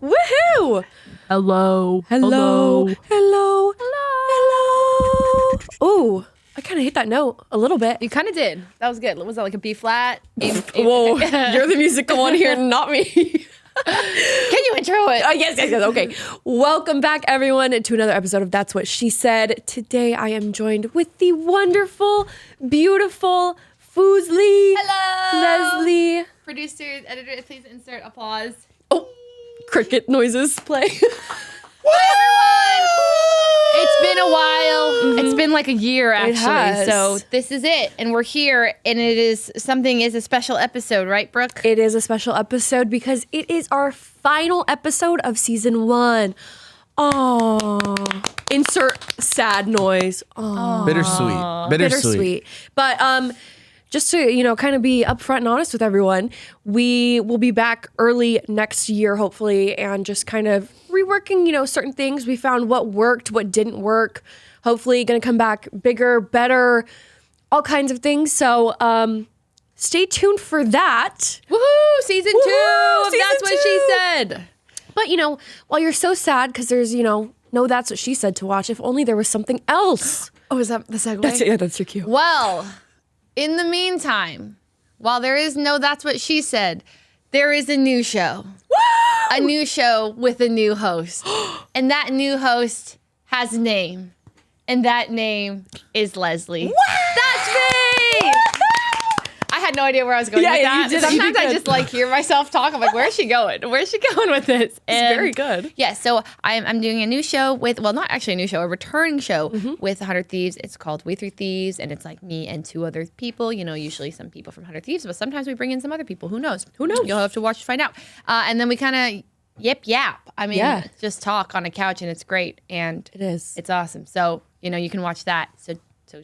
Woohoo! Hello. Hello. Hello. Hello. Ooh, I kind of hit that note a little bit. You kind of did. That was good. Was that like a B flat? Whoa, you're the musical one here, not me. Can you intro it? Yes. Okay. Welcome back, everyone, to another episode of That's What She Said. Today, I am joined with the wonderful, beautiful Fuslie. Hello. Leslie. Producers, editors, please insert applause. Oh, cricket noises play. Hi, everyone. It's been a while. It's been like a year, actually. has. So this is it. And we're here. And it is a special episode, right, Brooke? It is a special episode because it is our final episode of season 1. Oh, insert sad noise. Oh, Bittersweet. But just to kind of be upfront and honest with everyone, we will be back early next year, hopefully, and just kind of reworking certain things. We found what worked, what didn't work. Hopefully, going to come back bigger, better, all kinds of things. So stay tuned for that. Woohoo! Season 2 of Season That's What 2. She Said. But while you're so sad because there's no That's What She Said to watch, if only there was something else. Oh, is that the segue? Yeah, that's your cue. Well, in the meantime, while there is no That's What She Said, there is a new show. Woo! A new show with a new host. And that new host has a name. And that name is Leslie. Wow! That's me! I had no idea where I was going with you that. did Sometimes I good. just hear myself talk. I'm like, where's she going? Where's she going with this? And very good. Yeah, so I'm doing a new show with, well, not actually a new show, a returning show with 100 Thieves. It's called We Three Thieves, and it's like me and 2 other people. Usually some people from 100 Thieves, but sometimes we bring in some other people. Who knows? You'll have to watch to find out. And then we kind of yap. I mean, just talk on a couch, and it's great. And It is. It's awesome. So, you can watch that. So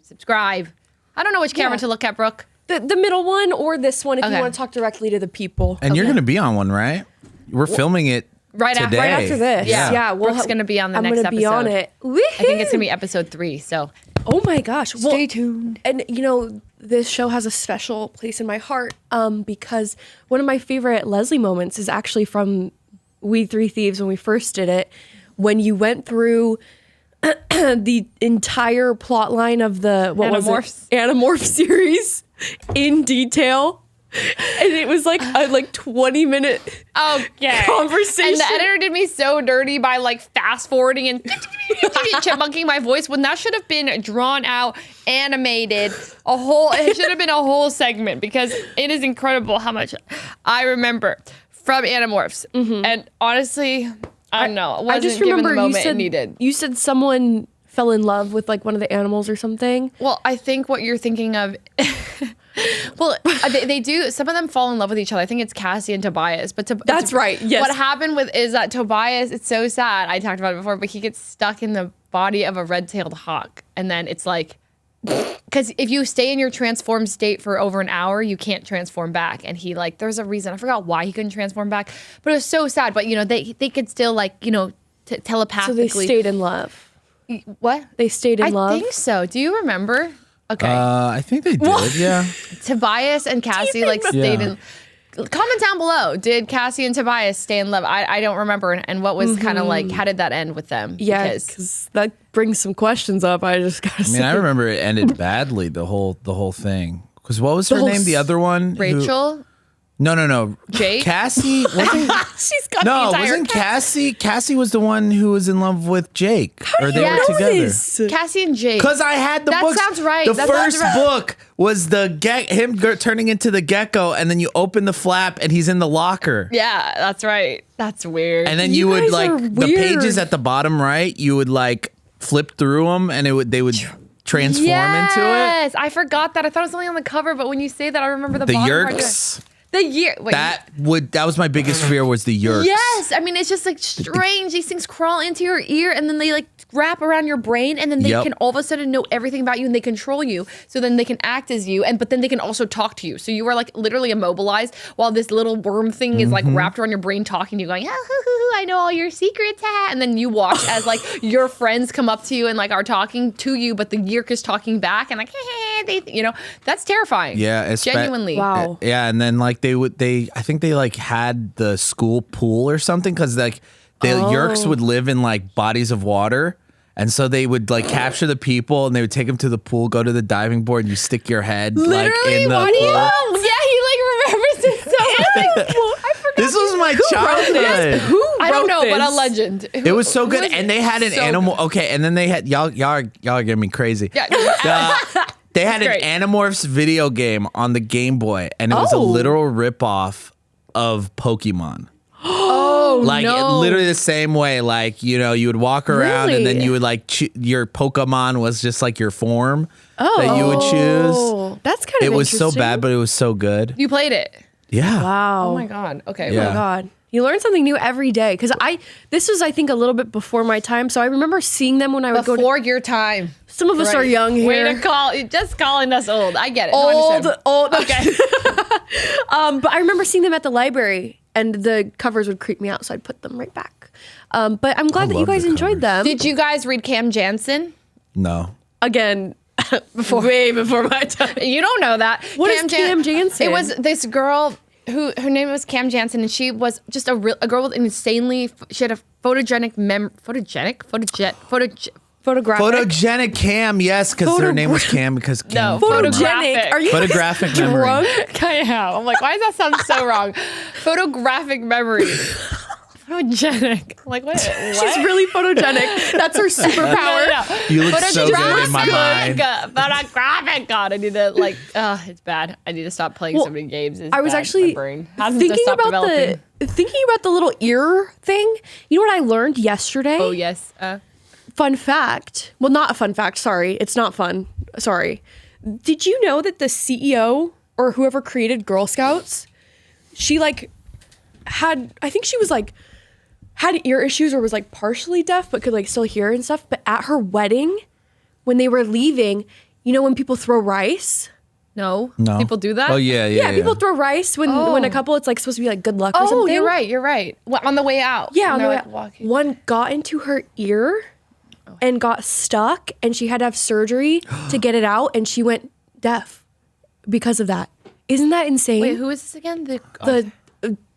subscribe. I don't know which camera to look at, Brooke. The middle one or this one if you Okay. want to talk directly to the people. And you're going to be on one, right? We're filming it Right after- today. Right after this. Yeah. We'll Brooke's gonna be on the I'm next gonna be on episode. it. I think it's going to be episode 3. So Oh my gosh. Well, stay tuned. and this show has a special place in my heart because one of my favorite Leslie moments is actually from We Three Thieves when we first did it, when you went through the entire plot line of the Animorphs series in detail. And it was like a 20-minute conversation. And the editor did me so dirty by fast forwarding and chipmunking my voice when that should have been drawn out, animated, it should have been a whole segment because it is incredible how much I remember from Animorphs. And honestly, I don't know. It wasn't I just given remember the moment it needed. you said someone fell in love with one of the animals or something. Well, I think what you're thinking of, well, they do. Some of them fall in love with each other. I think it's Cassie and Tobias. But That's right. Yes. What happened is that Tobias, it's so sad. I talked about it before, but he gets stuck in the body of a red-tailed hawk, and then it's because if you stay in your transformed state for over an hour, you can't transform back. And he there's a reason. I forgot why he couldn't transform back, but it was so sad. But they could still telepathically. So they stayed in love. What? They stayed in love. I think so. Do you remember? Okay. I think they did, yeah. Tobias and Cassie stayed in. Comment down below. Did Cassie and Tobias stay in love? I don't remember. And what was kind of how did that end with them? Yeah, because that brings some questions up. I just gotta say. I remember it ended badly, the whole thing. Because what was her name? The other one? Rachel? No. Jake? Cassie? Wasn't, She's got no, the entire wasn't Cassie? Cassie was the one who was in love with Jake. Or they were together. This? Cassie and Jake. Because I had the That books. sounds right. The That sounds first right. book was him turning into the gecko, and then you open the flap, and he's in the locker. Yeah, that's right. That's weird. And then You you would guys are the weird. pages at the bottom right, you would flip through them, and they would transform into it. I forgot that. I thought it was only on the cover, but when you say that, I remember the The bottom part. Yerks. The year. Wait, That was my biggest fear was the Yerks. yes. I mean, it's just strange. These things crawl into your ear and then they wrap around your brain, and then they can all of a sudden know everything about you, and they control you. So then they can act as you, but then they can also talk to you. So you are literally immobilized while this little worm thing is wrapped around your brain, talking to you, going, oh, I know all your secrets. And then you watch as your friends come up to you and are talking to you, but the Yerk is talking back and you know, that's terrifying. Yeah, genuinely. Wow. Yeah, and then like I think they like had the school pool or something because like the Yerks would live in like bodies of water. And so they would like capture the people and they would take them to the pool, go to the diving board, and you stick your head like in the pool. Yeah, he like remembers it so well. I forgot. This was my childhood. I don't know, but a this? legend. It was so good, and they had an animal. Good. Okay, and then they had y'all are getting me crazy. Yeah. They had great. an Animorphs video game on the Game Boy, and it was a literal ripoff of Pokemon. Like literally the same way, like, you know, you would walk around and then Really? you would like your Pokemon was just like your form that you would choose. That's kind of It was so interesting. bad, but it was so good. You played it. Yeah. Wow. Oh my god. Okay. Yeah. Oh my God. You learn something new every day. Because this was, I think, a little bit before my time. So I remember seeing them when I would go to. Before your time. Some of us are young here. Way to call. You're just calling us old. I get it. No, I Old, understand. old. Okay. But I remember seeing them at the library, and the covers would creep me out, so I'd put them right back. But I'm glad that you love guys the enjoyed them. Did you guys read Cam Jansen? No. Again, way before my time. You don't know that. What is Cam Jansen? It was this girl who her name was Cam Jansen, and she was just a girl with insanely. She had a photogenic Photographic. Photogenic Cam, yes, because her name was Cam because Cam. No, Photogenic. Are you Photographic memory. drunk? I am. I'm like, why does that sound so wrong? Photographic memory. Photogenic. Like what? She's really photogenic. That's her superpower. You look so good in my mind. Photographic. God, I need to like. It's bad. I need to stop playing so many games. It's I was bad. actually My brain hasn't thinking stopped about developing. the little ear thing. You know what I learned yesterday? Oh yes. Fun fact. Well, not a fun fact. Sorry. It's not fun. Sorry. Did you know that the CEO or whoever created Girl Scouts, she like I think she was like, had ear issues or was like partially deaf, but could like still hear and stuff. But at her wedding, when they were leaving, you know, when people throw rice? No. No. People do that. Oh, yeah. Yeah, people throw rice when a couple, it's like supposed to be like good luck or something. Oh, you're right. You're right. Well, on the way out. Yeah, when on the they're, way like, out. walking. One got into her ear and got stuck, and she had to have surgery to get it out, and she went deaf because of that. Isn't that insane? Wait, who is this again? the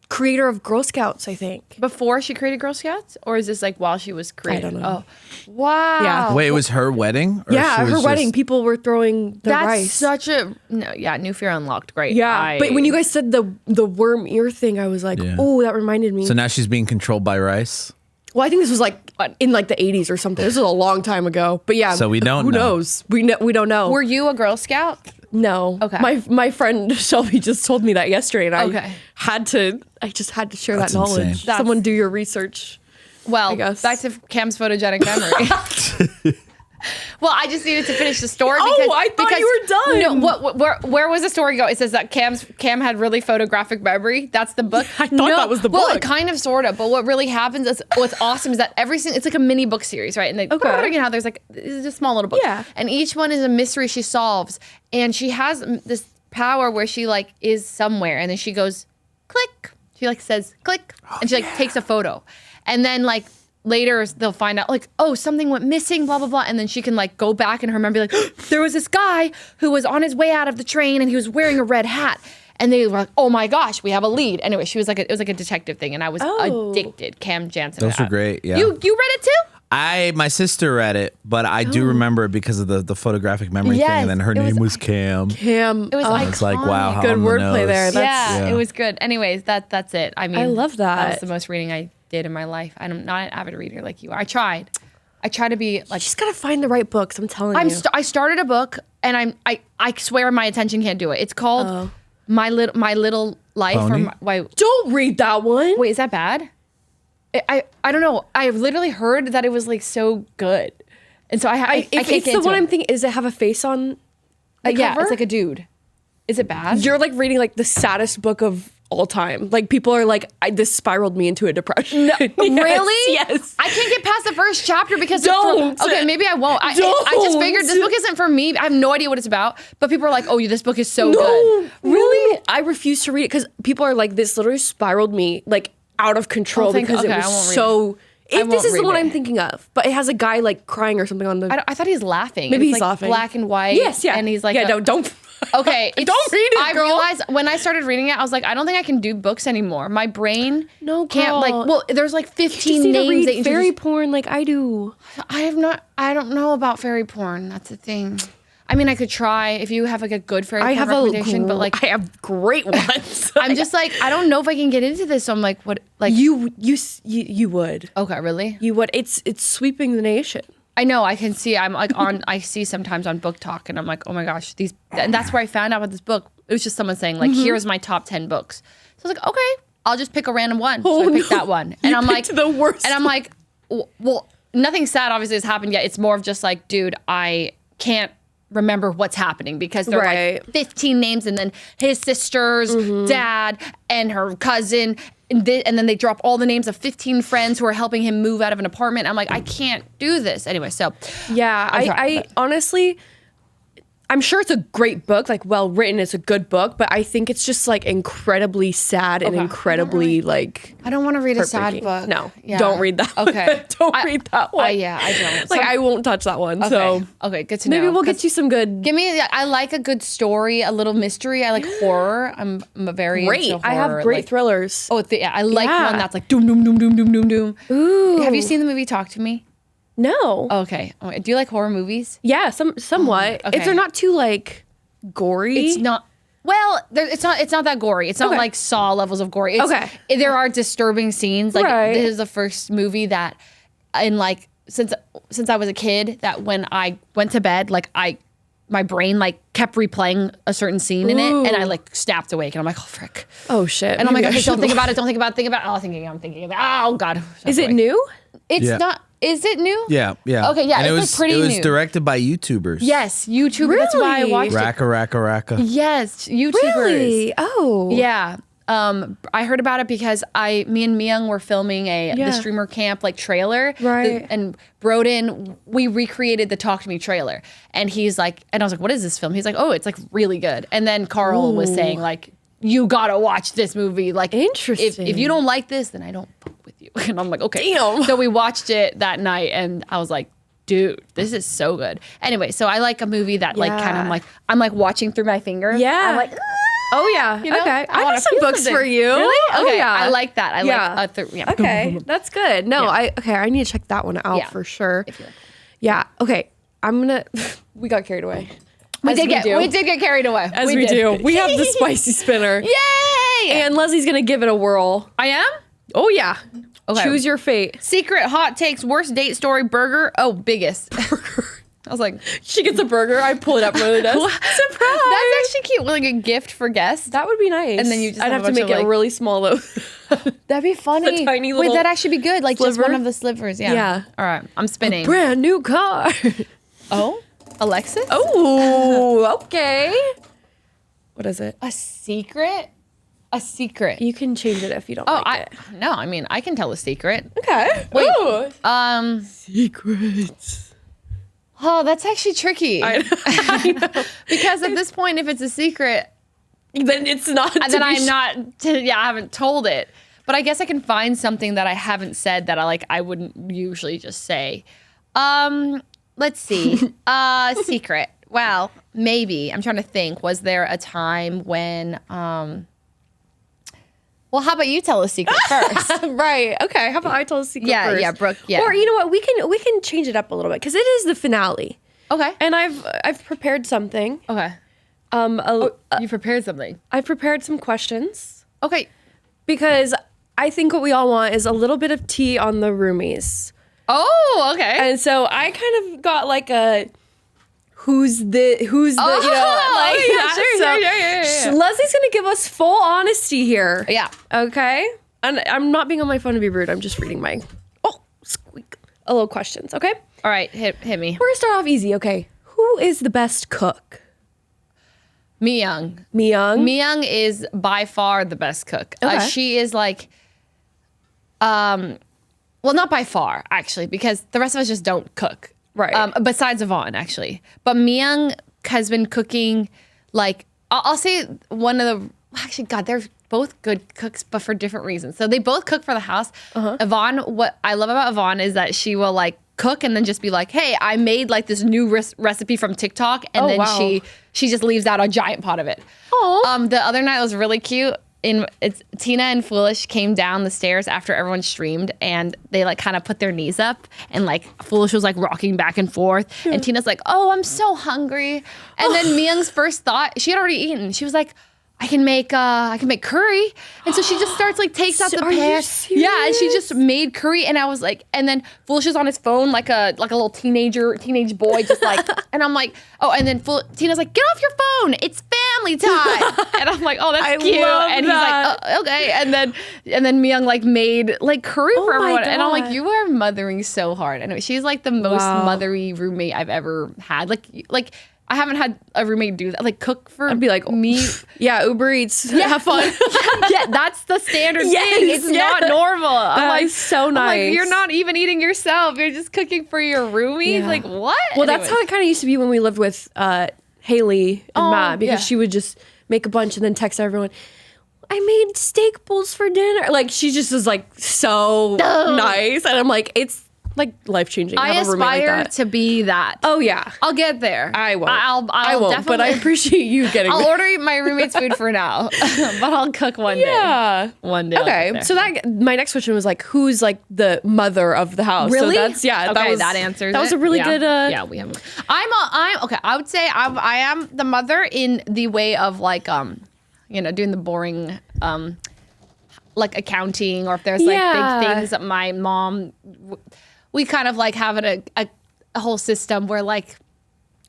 creator of Girl Scouts, I think. Before she created Girl Scouts, or is this like while she was creating? I don't know. Oh, wow. Yeah. Wait, it was her wedding? Or Yeah, she was her just- wedding, people were throwing the That's rice. such a new fear unlocked. Great. Yeah, but when you guys said the worm ear thing, I was like, Yeah. oh, that reminded me. So now she's being controlled by rice? Well, I think this was like in like the 80s or something. This was a long time ago. But yeah, So we don't who know. knows? We don't know. were you a Girl Scout? No. Okay. My friend Shelby just told me that yesterday, and Okay. I just had to share That's that knowledge. insane. Someone do your research. Well, guess. back to Cam's photogenic memory. Well, I just needed to finish the story. Oh, because, I thought you were done. No, where was the story go? It says that Cam had really photographic memory. That's the book. I thought that was the Well, book. kind of, sort of. But what really happens is what's awesome is that it's like a mini book series, right? And they, Okay. you know, there's like it's just small little books. Yeah. And each one is a mystery she solves, and she has this power where she like is somewhere, and then she goes click. She like says click, and she like takes a photo, and then like. Later, they'll find out, like, oh, something went missing, blah, blah, blah. And then she can, like, go back in her memory, like, there was this guy who was on his way out of the train and he was wearing a red hat. And they were like, oh my gosh, we have a lead. Anyway, she was like, it was like a detective thing. And I was addicted. Cam Jansen. Those were great, yeah. You read it too? My sister read it, but I do remember it because of the photographic memory thing. Yes, And then her it was name was Cam. Cam. It was I was like, wow, how Good on the wordplay nose. there. Yeah, Yeah. it was good. Anyways, that's it. I mean, I love That that. was the most reading I did in my life. I'm not an avid reader like you are. I tried. I try to be like. Just gotta find the right books. I'm telling you. I started a book, and I swear my attention can't do it. It's called My Little Life. Pony? Don't read that one. Wait, is that bad? I don't know. I literally heard that it was like so good, and so I can't If get it's the into one it. I'm thinking, is it have a face on the Yeah, cover? it's like a dude. Is it bad? You're like reading like the saddest book of all time. Like people are like, this spiraled me into a depression. No, Really? Yes. I can't get past the first chapter because Don't. Okay, maybe I won't. I just figured this book isn't for me. I have no idea what it's about. But people are like, "Oh, this book is so good." Really? I refuse to read it because people are like, this literally spiraled me like out of control Oh, thank because God. Okay, it I won't was read so If this won't is the read one it. I'm thinking of, but it has a guy like crying or something on the. I thought he was laughing. Maybe It's, he's like, laughing. Black and white. Yes, yeah. And he's like, yeah, don't. okay, Don't read it, I girl. realized when I started reading it, I was like, I don't think I can do books anymore. My brain No, can't like. girl. Well, there's like You just 15 need to names read that fairy introduce. porn like I do. I don't know about fairy porn. That's the thing. I mean, I could try if you have like a good fairy porn recommendation, but like I have great ones. I'm just like I don't know if I can get into this. So I'm like, what? Like you would. Okay, really? You would. It's sweeping the nation. I know. I can see. I'm like on. I see sometimes on Book Talk, and I'm like, oh my gosh, these. And that's where I found out about this book. It was just someone saying like, here's my top 10 books. So I was like, okay, I'll just pick a random one. Oh, So I picked no. that one, and You I'm like, picked the worst And I'm like, well, nothing sad obviously has happened yet. It's more of just like, dude, I can't remember what's happening because there are Right. like 15 names, and then his sister's dad and her cousin. And then they drop all the names of 15 friends who are helping him move out of an apartment. I'm like, I can't do this. Anyway, so. Yeah, I'm trying, I but- honestly, I'm sure it's a great book, like well written. It's a good book, but I think it's just like incredibly sad and Okay. incredibly like. I don't want to read a sad heartbreaking. book. No, Yeah. don't read that. Okay. Don't read that one. Yeah, I don't. Like I won't touch that one. So Okay, good to know. maybe we'll get 'Cause you some good. Give me. I like a good story, a little mystery. I like horror. I'm a very Great. into horror. I have great like, thrillers. Oh, yeah, I like Yeah. one that's like doom doom doom doom doom doom doom. Ooh. Have you seen the movie Talk to Me? No. Okay. Do you like horror movies? Yeah, somewhat. okay. If they're not too like gory. It's not. Well, it's not. It's not that gory. It's not Okay. like Saw levels of gory. It's, Okay. There are disturbing scenes. Like Right. this is the first movie that, in like since I was a kid, that when I went to bed, like my brain like kept replaying a certain scene in it, and I like snapped awake, and I'm like, oh frick. Oh shit. And I'm like, Maybe I okay, don't should think watch- about it. Don't think about it. Think about it. Oh, I'm thinking of it. Oh god. Is it new? It's Yeah. not. Is it new? Yeah. Okay, yeah, And it's, it like, was pretty it was new. directed by YouTubers. Yes, YouTube. That's why I Really? watched it. Raka. Yes, YouTubers. Really? Oh. Yeah. I heard about it because me and Myung were filming the Yeah. streamer camp like trailer. Right. And Broden, we recreated the Talk to Me trailer. And he's like, and I was like, what is this film? He's like, oh, it's like really good. And then Carl was saying like, you gotta watch this movie. Like, Interesting. If you don't like this, then I don't fuck with you. And I'm like, okay. Damn. So we watched it that night, and I was like, dude, this is so good. Anyway, so I like a movie that like kind of Yeah. I'm like watching through my fingers. Yeah. I'm like, Oh yeah. you know? Okay. I wanna have some feel books something. for you. Really? Oh Okay, yeah. I like that. I Yeah. like yeah. Okay. That's good. No, I need to check that one out Yeah. for sure. If you like. Yeah. Okay. I'm gonna. We got carried away. We As did get carried away. As we do. We have the spicy spinner. Yay! And Leslie's gonna give it a whirl. I am? Oh yeah. Okay. Choose your fate. Secret hot takes, worst date story, burger. Oh, biggest. I was like, She gets a burger. I pull it up from the desk. Surprise! that's actually cute. Like a gift for guests. That would be nice. And then you just I'd have have a to bunch make of, it like- really small though. That'd be funny. The tiny Wait, little that'd actually be good. Like just sliver? one of the slivers. Yeah. Yeah. All right. I'm spinning. Brand new car. Oh, Alexis? Oh, okay. What is it? A secret? A secret. You can change it if you don't Oh, like it. no. I mean, I can tell a secret. Okay. Wait. Ooh. Secrets. Oh, that's actually tricky. I know. Because at this point, if it's a secret, Then it's not. then I'm not. I haven't told it. But I guess I can find something that I haven't said that I wouldn't usually just say. Let's see. Secret. Well, maybe. I'm trying to think. Was there a time when? Well, how about you tell a secret first? Right. Okay. How about I tell a secret Yeah, first? yeah, Brooke, yeah. Or you know what? We can change it up a little bit because it is the finale, Okay. and I've prepared something. Okay. You prepared something. I've prepared some questions Okay. because I think what we all want is a little bit of tea on the roomies, Oh, okay. and so I kind of got like a who's the you know like yeah, that. sure, So yeah. Leslie's gonna give us full honesty here. Yeah. Okay. And I'm not being on my phone to be rude. I'm just reading my squeak a little questions. Okay. All right. Hit me. We're gonna start off easy. Okay. Who is the best cook? Myung. Myung. Myung is by far the best cook. Okay. She is like, well, not by far actually, because the rest of us just don't cook. Right. Besides Yvonne, actually, but Myung has been cooking like I'll say one of the actually God, there's both good cooks, but for different reasons. So they both cook for the house. Yvonne, what I love about Yvonne is that she will like cook and then just be like, hey, I made like this new recipe from TikTok. And then she just leaves out a giant pot of it. The other night was really cute. Tina and Foolish came down the stairs after everyone streamed, and they like kind of put their knees up, and like Foolish was like rocking back and forth, and Tina's like, oh, I'm so hungry. And then Myung's first thought, she had already eaten. She was like, I can make curry. And so she just starts like takes out the pan. Yeah, and she just made curry, and I was like, and then Foolish is on his phone like a little teenage boy, just like, and I'm like, oh, and then Tina's like, get off your phone, it's family time. And I'm like, oh, that's cute. And he's like, oh, okay. And then Myung like made like curry for everyone. And I'm like, you are mothering so hard. Anyway, she's like the most mothery roommate I've ever had. Like I haven't had a roommate do that. Like cook for I'd be like, me. Yeah, Uber Eats. Yeah. Have fun. Yeah, that's the standard thing. It's not normal. I'm like, so nice. I'm like, you're not even eating yourself. You're just cooking for your roomies. Yeah. Like what? Well, that's how it kind of used to be when we lived with Haley and Matt, because she would just make a bunch and then text everyone, I made steak bowls for dinner. Like she just is like so nice. And I'm like, it's like life-changing. I aspire to be that. Oh yeah, I'll get there. I won't. I won't. Definitely, but I appreciate you getting. I'll order my roommate's food for now, but I'll cook one day. Yeah, one day. Okay, so that my next question was like, who's like the mother of the house? Really? So that's Okay, that answers. That was a really good. Yeah, we have. I'm okay. I would say I am the mother in the way of like doing the boring like accounting, or if there's like big things that my mom. We kind of like have a whole system where like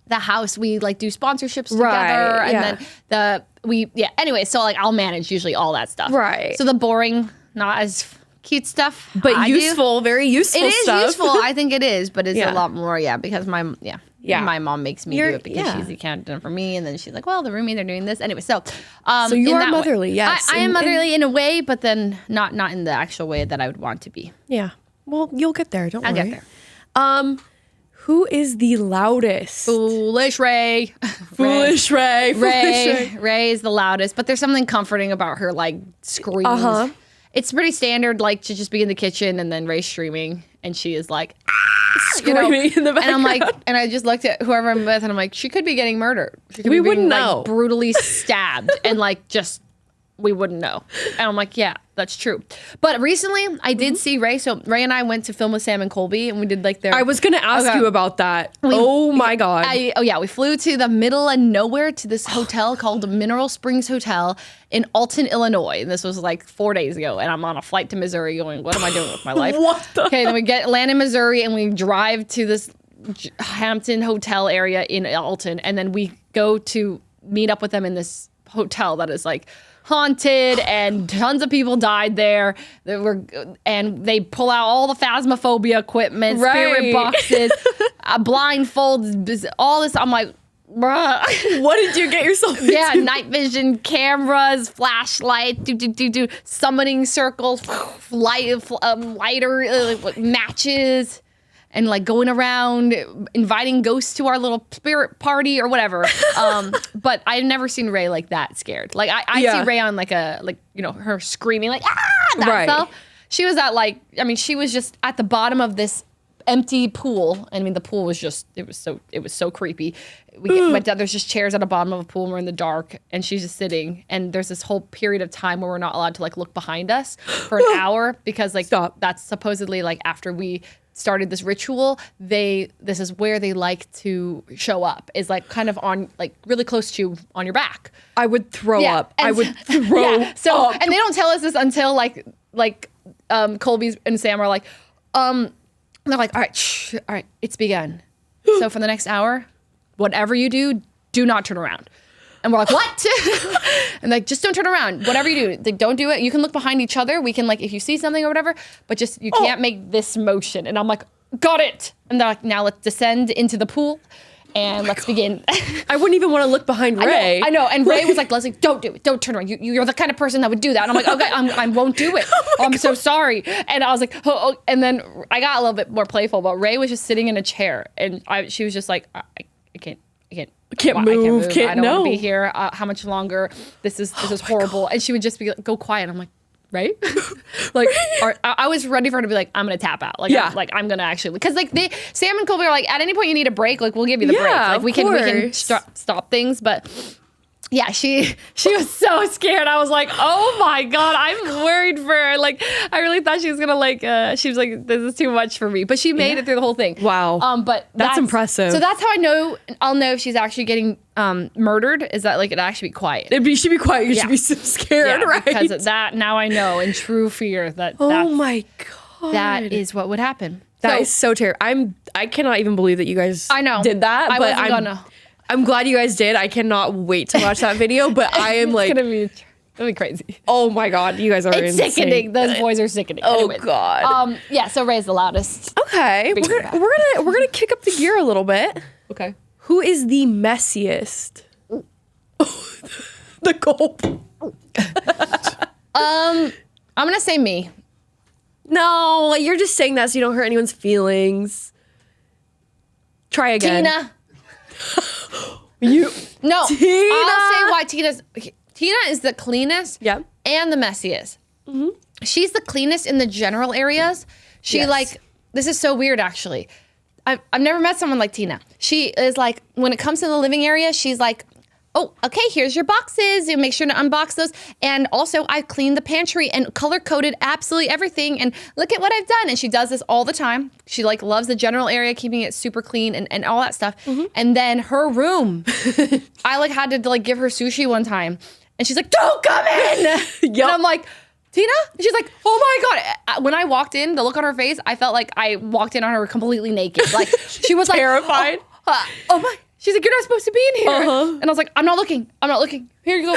the house, we like do sponsorships together, and then anyway, so like I'll manage usually all that stuff. Right. So the boring, not as cute stuff, but useful, very useful stuff. It is useful. I think it is, but it's a lot more, because my mom makes me do it because she's the accountant for me, and then she's like, well, the roomie, they're doing this. Anyway, so you are motherly, yes. I am motherly in a way, but then not in the actual way that I would want to be. Yeah. Well, you'll get there. Don't worry. I'll get there. Who is the loudest? Foolish Ray. Foolish Ray. Ray is the loudest, but there's something comforting about her like screams. It's pretty standard, like to just be in the kitchen and then Ray's streaming, and she is like screaming in the background. And I'm like, and I just looked at whoever I'm with, and I'm like, she could be getting murdered. She could we be wouldn't being, know. Like, brutally stabbed, and like just. We wouldn't know. And I'm like, yeah, that's true. But recently, I did see Ray. So Ray and I went to film with Sam and Colby, and we did like their... I was going to ask you about that. Oh my God. We flew to the middle of nowhere to this hotel called Mineral Springs Hotel in Alton, Illinois. And this was like 4 days ago. And I'm on a flight to Missouri going, what am I doing with my life? Okay, then we land in Missouri, and we drive to this Hampton hotel area in Alton. And then we go to meet up with them in this hotel that is like... haunted, and tons of people died there. And they pull out all the phasmophobia equipment, spirit boxes, blindfolds, all this. I'm like, bruh. What did you get yourself into? Yeah, night vision cameras, flashlight, summoning circles, lighter, matches. And like going around inviting ghosts to our little spirit party or whatever. But I've never seen Ray like that scared. Like I see Ray on her screaming like that stuff. She was she was just at the bottom of this empty pool. I mean, the pool was just it was so creepy. We went down. There's just chairs at the bottom of a pool, and we're in the dark, and she's just sitting. And there's this whole period of time where we're not allowed to like look behind us for an hour because like that's supposedly like after we started this ritual, this is where they like to show up, is like kind of on like really close to you on your back. I would throw up. And I would throw up. And they don't tell us this until like Colby and Sam are like, they're like, all right, it's begun. So for the next hour, whatever you do not turn around. And we're like, what? And like, just don't turn around. Whatever you do, like, don't do it. You can look behind each other. We can like, if you see something or whatever, but just, you can't make this motion. And I'm like, got it. And they're like, now let's descend into the pool and let's begin. I wouldn't even want to look behind Ray. I know. And Ray was like, Leslie, don't do it. Don't turn around. You're the kind of person that would do that. And I'm like, okay, I won't do it. I'm so sorry. And I was like, oh. And then I got a little bit more playful, but Ray was just sitting in a chair, and she was just like, I can't. Can't "Well, I move, can't- I don't want no." to be here. How much longer? This is horrible." And she would just be like, "Go quiet." I'm like, right? Like, I was ready for her to be like, "I'm gonna tap out." Like, Yeah. I'm gonna actually, because like Sam and Colby are like, at any point you need a break, like we'll give you the break. Like of we can course. stop things, but. Yeah, she was so scared. I was like, "Oh my god, I'm worried for her." Like, I really thought she was gonna like. She was like, "This is too much for me," but she made it through the whole thing. Wow. But That's impressive. So that's how I'll know if she's actually getting murdered. Is that like it actually be quiet? You should be quiet. You should Yeah. be so scared, right? Because of that, now I know in true fear that my god, that is what would happen. That is so terrible. I cannot even believe that you guys I know. did that. I but wasn't gonna. I'm glad you guys did. I cannot wait to watch that video. But I am like, It'll be crazy. oh my god, you guys are It's insane. sickening. Those boys are sickening. Oh Anyways. god. Yeah. So Ray's the loudest. Okay, Bring it we're gonna kick up the gear a little bit. Okay. Who is the messiest? The gulp. I'm gonna say me. No, you're just saying that so you don't hurt anyone's feelings. Try again. Tina. You. No. Tina. I'll say why Tina is the cleanest. Yeah. And the messiest. She's the cleanest in the general areas. She Yes. this is so weird actually. I've never met someone like Tina. She is like, when it comes to the living area, she's like, "Oh, okay, here's your boxes. You make sure to unbox those. And also, I cleaned the pantry and color-coded absolutely everything. And look at what I've done." And she does this all the time. She like loves the general area, keeping it super clean and all that stuff. And then her room, I like had to like give her sushi one time. And she's like, "Don't come in." And I'm like, "Tina?" And she's like, "Oh my God." When I walked in, the look on her face, I felt like I walked in on her completely naked. Like she was like, Terrified. Oh my. She's like, "You're not supposed to be in here." And I was like, I'm not looking. Here you go."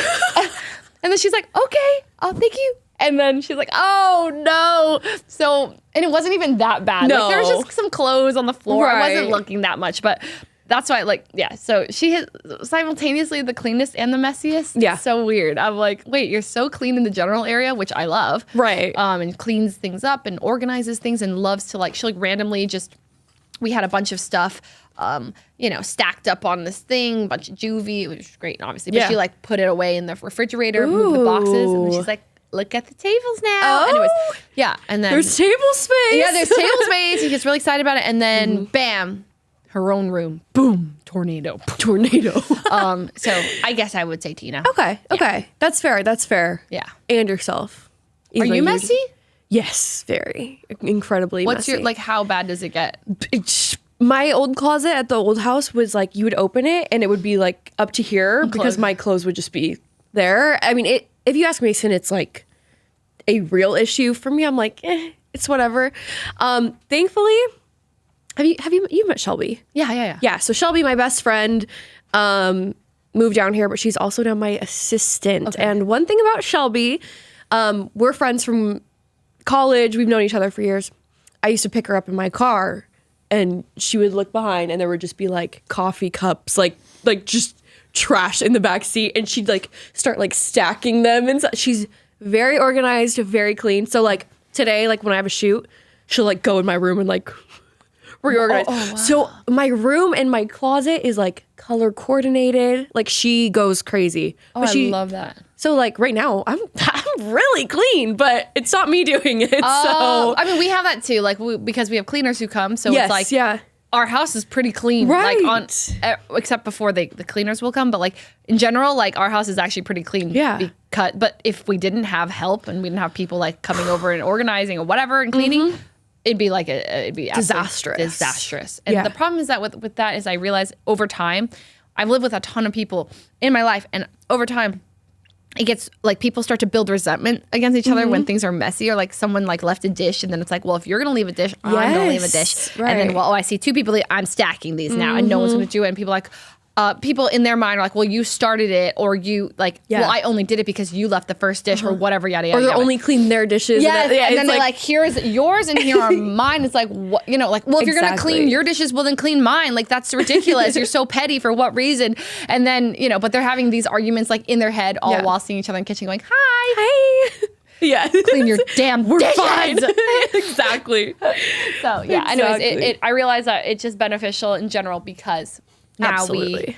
And then she's like, "Okay, thank you." And then she's like, "Oh no." So, and it wasn't even that bad. No. Like there was just some clothes on the floor. I wasn't Right. looking that much, but that's why, like, yeah. So she is simultaneously the cleanest and the messiest. Yeah. It's so weird. I'm like, wait, you're so clean in the general area, which I love. Right. And cleans things up and organizes things and loves to like, she'll like randomly just, we had a bunch of stuff, stacked up on this thing, bunch of juvie, which was great, obviously. But Yeah. she like put it away in the refrigerator, moved the boxes, and then she's like, "Look at the tables now." Oh. Anyways, yeah. And then There's table space. yeah, there's table space. She gets really excited about it, and then bam, her own room, boom, tornado. tornado. So I guess I would say Tina. Okay. That's fair. Yeah. And yourself. Are Even though you messy? Yes, very. Incredibly What's messy. your like? How bad does it get? My old closet at the old house was like, you would open it and it would be like up to here because my clothes would just be there. I mean, if you ask Mason, it's like a real issue. For me, I'm like, it's whatever. Thankfully, have you met Shelby? Yeah. Yeah, so Shelby, my best friend, moved down here, but she's also now my assistant. And one thing about Shelby, we're friends from college. We've known each other for years. I used to pick her up in my car, and she would look behind, and there would just be like coffee cups, like just trash in the back seat, and she'd like start like stacking them. And she's very organized, very clean. So like today, like when I have a shoot, she'll like go in my room and like reorganize. wow. So my room and my closet is like color coordinated. Like she goes crazy. Oh, But I love that. So like right now I'm really clean, but it's not me doing it. Oh, So I mean, we have that too. Like because we have cleaners who come, so yes, it's like yeah. our house is pretty clean, Right. like except before the cleaners will come. But like in general, like our house is actually pretty clean. Yeah. But if we didn't have help and we didn't have people like coming over and organizing or whatever and cleaning, it'd be like it'd be absolutely disastrous. And Yeah. the problem is that with that is I realize over time, I've lived with a ton of people in my life, and over time, it gets like people start to build resentment against each other when things are messy, or like someone like left a dish, and then it's like, well, if you're gonna leave a dish, I'm gonna leave a dish, Yes, and then right. well, I see two people, I'm stacking these now, and no one's gonna do it, and people are like. People in their mind are like, well, you started it, or you like, Yeah. well, I only did it because you left the first dish, or whatever, yada yada. Or they're yada. only clean their dishes. Yes, and it's then they're like, here's yours and here are mine. It's like, what, like, well, if you're gonna clean Exactly. your dishes, well, then clean mine. Like, that's ridiculous. You're so petty for what reason? And then, but they're having these arguments like in their head all Yeah. while seeing each other in the kitchen going, hi, hey. Yeah. clean your damn We're dishes. fine. Exactly. So yeah, anyways, Exactly. I realize that it's just beneficial in general because now Absolutely.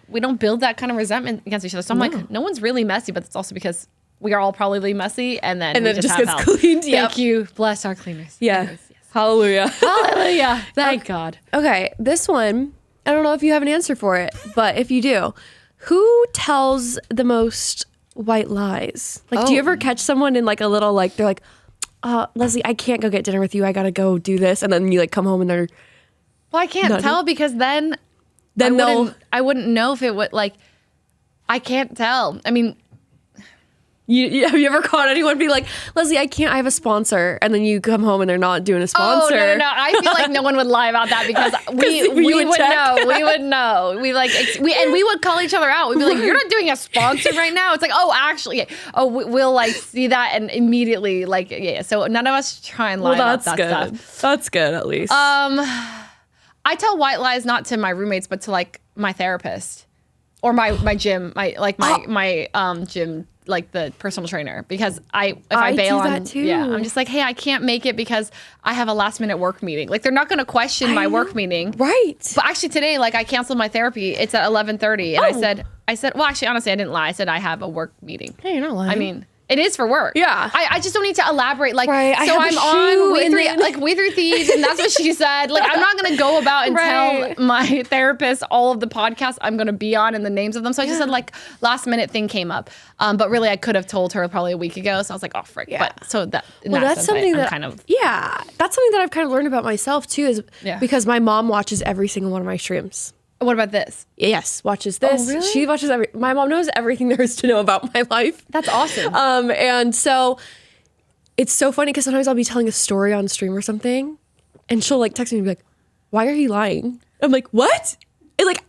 we don't build that kind of resentment against each other. So I'm like, no one's really messy, but it's also because we are all probably messy, and then And we then it just just have gets help. cleaned. Thank you. Bless our cleaners. Yeah. Anyways, yes. Hallelujah. Hallelujah. Thank God. Okay, this one, I don't know if you have an answer for it, but if you do, who tells the most white lies? Like, do you ever catch someone in like a little, like, they're like, Leslie, I can't go get dinner with you. I gotta go do this. And then you like come home and they're, Well, I can't tell because then I wouldn't know if it would, like, I can't tell. I mean, have you ever caught anyone be like, Leslie, I have a sponsor. And then you come home and they're not doing a sponsor. Oh, no. I feel like no one would lie about that because we would know. We would know. We would call each other out. We'd be like, you're not doing a sponsor right now. It's like, oh, actually, yeah. Oh, we'll like see that and immediately like, yeah. So none of us try and lie about that stuff. That's good, at least. I tell white lies not to my roommates, but to like my therapist or my gym, my gym, like the personal trainer, because if I bail do on that too. Yeah, I'm just like, hey, I can't make it because I have a last minute work meeting. Like they're not going to question my work meeting, right? But actually today, like I canceled my therapy. It's at 11:30, and I said, well, actually, honestly, I didn't lie. I said I have a work meeting. Hey, you're not lying. I mean, it is for work. Yeah. I just don't need to elaborate. Like, right. So I'm on We Three then... Thieves, and that's what she said. Like, I'm not going to go about and right. tell my therapist all of the podcasts I'm going to be on and the names of them. So I just said, like, last minute thing came up. But really, I could have told her probably a week ago. So I was like, oh, frick. Yeah. But so that's something that kind of. Yeah. That's something that I've kind of learned about myself, too, is because my mom watches every single one of my streams. What about this? Yes, watches this. Oh, really? She watches my mom knows everything there is to know about my life. That's awesome. And so it's so funny because sometimes I'll be telling a story on stream or something, and she'll like text me and be like, "Why are you lying?" I'm like, "What?" And like,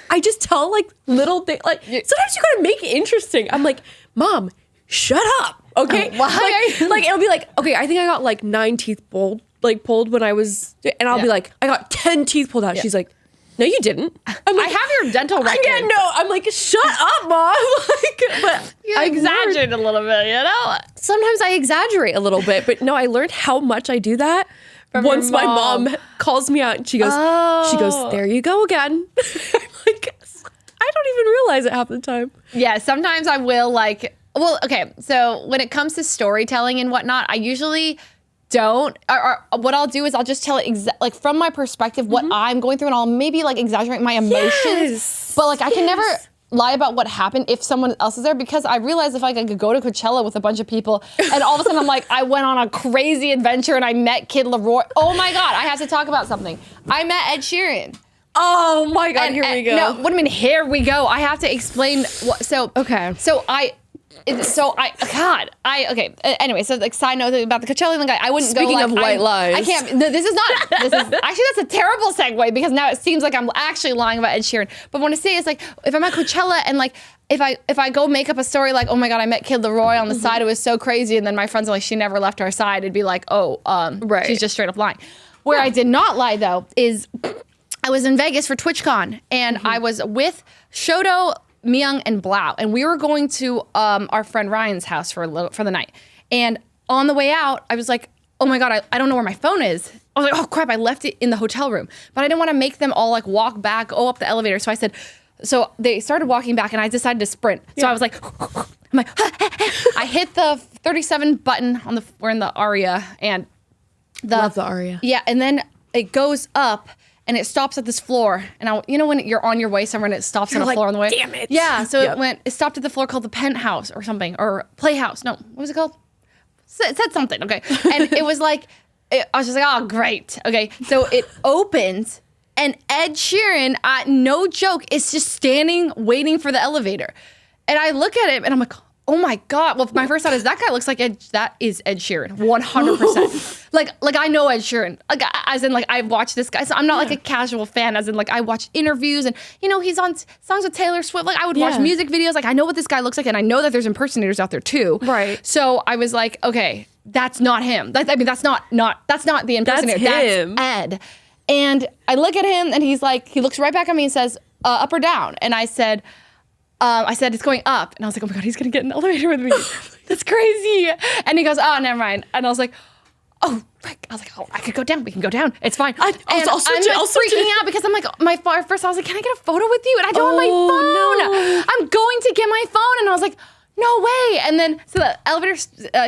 I just tell like little things. Like sometimes you gotta make it interesting. I'm like, "Mom, shut up, okay?" Why? Like it'll be like, "Okay, I think I got like 9 teeth pulled when I was," and I'll be like, "I got 10 teeth pulled out." She's like, "No, you didn't." I'm like, I have your dental record. Yeah, no. I'm like, shut up, Mom. But I exaggerate a little bit, you know? Sometimes I exaggerate a little bit, but no, I learned how much I do that once my mom calls me out and she goes, "There you go again." I'm like, I don't even realize it half the time. Yeah, sometimes I will well, okay, so when it comes to storytelling and whatnot, I usually don't, or what I'll do is I'll just tell it like from my perspective what I'm going through, and I'll maybe like exaggerate my emotions. Yes. But like I can never lie about what happened if someone else is there, because I realized if I could go to Coachella with a bunch of people and all of a sudden I'm like, I went on a crazy adventure and I met Kid Leroy. Oh my God, I have to talk about something. I met Ed Sheeran. Oh my God, here we go. No, what do you mean, here we go? I have to explain. Okay. Okay. Anyway, so like side note about the Coachella thing, I wouldn't Speaking go. Speaking of white lies. I can't. No, this is actually, that's a terrible segue because now it seems like I'm actually lying about Ed Sheeran. But what I say is like, if I'm at Coachella and like, if I go make up a story like, oh my God, I met Kid Leroy on the side, it was so crazy, and then my friends are like, she never left our side, it'd be like, she's just straight up lying. Where I did not lie though is I was in Vegas for TwitchCon and I was with Shoto, Myung, and Blau, and we were going to our friend Ryan's house for the night. And on the way out, I was like, oh my God, I don't know where my phone is. I was like, oh crap, I left it in the hotel room. But I didn't want to make them all like walk back, go up the elevator. So I said, so they started walking back and I decided to sprint. So I was like, I'm like, I hit the 37 button we're in the Aria, and love the Aria. Yeah, and then it goes up and it stops at this floor. And when you're on your way somewhere and it stops on a floor on the way? Damn it. Yeah, so it stopped at the floor called the Penthouse or something, or Playhouse. No, what was it called? It said something, okay. And it was like, I was just like, oh, great. Okay, so it opens and Ed Sheeran, no joke, is just standing waiting for the elevator. And I look at him and I'm like, oh my God. Well, my first thought is that guy looks like that is Ed Sheeran, 100%. like I know Ed Sheeran, like as in like I've watched this guy. So I'm not like a casual fan, as in like I watch interviews and he's on songs with Taylor Swift. Like I would watch music videos. Like I know what this guy looks like, and I know that there's impersonators out there too. Right. So I was like, okay, that's not him. That's not the impersonator. That's him. That's Ed. And I look at him and he looks right back at me and says, up or down? And I said, it's going up. And I was like, oh my God, he's going to get in an elevator with me. That's crazy. And he goes, oh, never mind. And I was like, oh, like, I was like, oh, I could go down. We can go down. It's fine. I'll switch it. I'm freaking out because I'm like, first I was like, can I get a photo with you? And I don't have my phone. No. I'm going to get my phone. And I was like, no way. And then, so the elevator,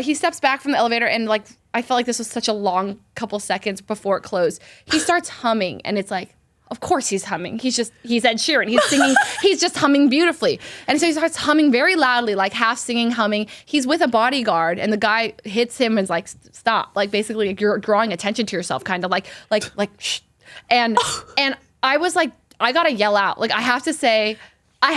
he steps back from the elevator and like, I felt like this was such a long couple seconds before it closed. He starts humming and it's like, of course he's humming. He's Ed Sheeran. He's singing. He's just humming beautifully. And so he starts humming very loudly, like half singing, humming. He's with a bodyguard and the guy hits him and is like, stop. Like basically like you're drawing attention to yourself, kind of like, shh. And I was like, I gotta yell out. Like I have to say, hi,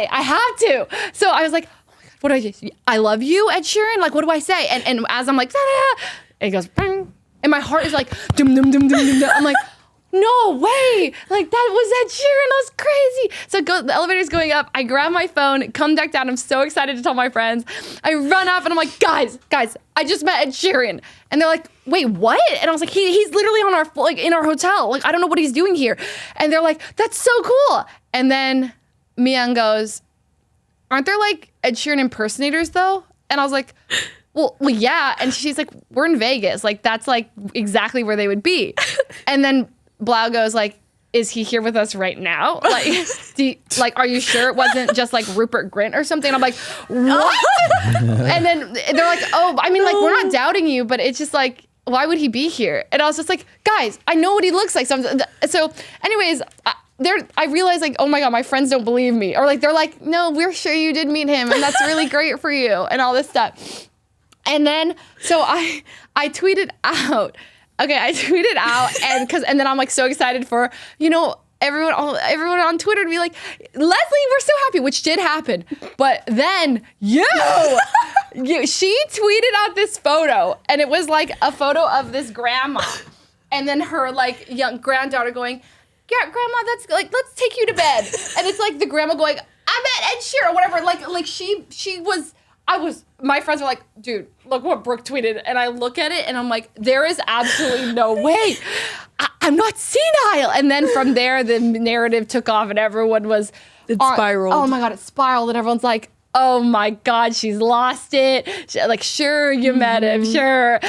I have to. So I was like, oh my God, what do I do? I love you, Ed Sheeran. Like, what do I say? And as I'm like, da-da, and he goes, bang. And my heart is like, dum, dum, dum, dum, dum, dum. I'm like, no way. Like that was Ed Sheeran. That was crazy. So the elevator's going up. I grab my phone, come back down. I'm so excited to tell my friends. I run up and I'm like, guys, I just met Ed Sheeran. And they're like, wait, what? And I was like, he's literally on our, like in our hotel. Like, I don't know what he's doing here. And they're like, that's so cool. And then Miyoung goes, aren't there like Ed Sheeran impersonators though? And I was like, well, yeah. And she's like, we're in Vegas. Like, that's like exactly where they would be. And then Blau goes like, is he here with us right now? Like, are you sure it wasn't just like Rupert Grint or something? And I'm like, what? And then they're like, oh, I mean, like, we're not doubting you, but it's just like, why would he be here? And I was just like, guys, I know what he looks like. So anyways, I realized like, oh my God, my friends don't believe me. Or like, they're like, no, we're sure you did meet him. And that's really great for you and all this stuff. And then, so I tweeted out, and then I'm like so excited for, everyone on Twitter to be like, Leslie, we're so happy, which did happen. But then she tweeted out this photo and it was like a photo of this grandma and then her like young granddaughter going, yeah, grandma, that's like, let's take you to bed. And it's like the grandma going, I met Ed Sheeran or whatever. Like my friends were like, dude, look what Brooke tweeted. And I look at it and I'm like, there is absolutely no way. I'm not senile. And then from there, the narrative took off and everyone was... It spiraled. Oh my God, it spiraled. And everyone's like, oh my God, she's lost it. Like, sure, you met him, sure.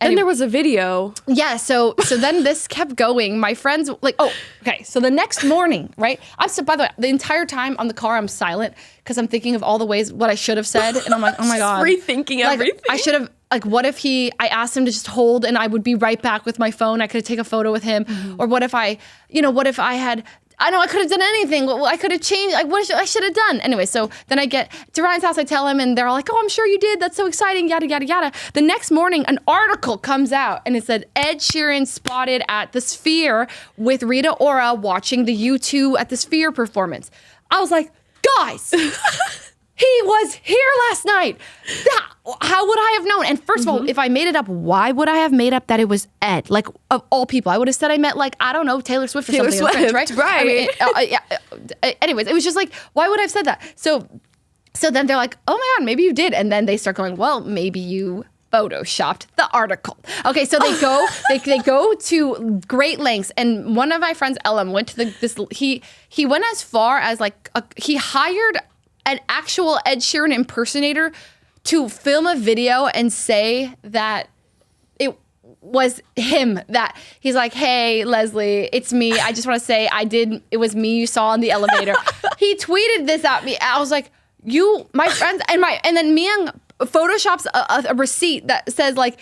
Then there was a video. Yeah, so then this kept going. My friends, like, oh, okay. So the next morning, right? By the way, the entire time on the car, I'm silent because I'm thinking of all the ways what I should have said. And I'm like, oh my God. Rethinking everything. I should have, like, what if I asked him to just hold and I would be right back with my phone. I could take a photo with him. Or what if I had... I know I could have done anything. Well, I could have changed. Like, what I should have done. Anyway, so then I get to Ryan's house. I tell him, and they're all like, "Oh, I'm sure you did. That's so exciting." Yada yada yada. The next morning, an article comes out, and it said Ed Sheeran spotted at the Sphere with Rita Ora watching the U2 at the Sphere performance. I was like, guys. He was here last night. How would I have known? And first of all, if I made it up, why would I have made up that it was Ed? Like, of all people, I would have said I met, like, I don't know, Taylor Swift or something. Swift, right? Right. I mean, anyways, it was just like, why would I have said that? So then they're like, oh my God, maybe you did. And then they start going, well, maybe you photoshopped the article. Okay, so they go they go to great lengths. And one of my friends, Ellen, went to he went as far as like he hired an actual Ed Sheeran impersonator to film a video and say that it was him, that he's like, hey, Leslie, it's me. I just want to say it was me you saw in the elevator. He tweeted this at me. I was like, my friends, and then Miyoung photoshops a receipt that says like,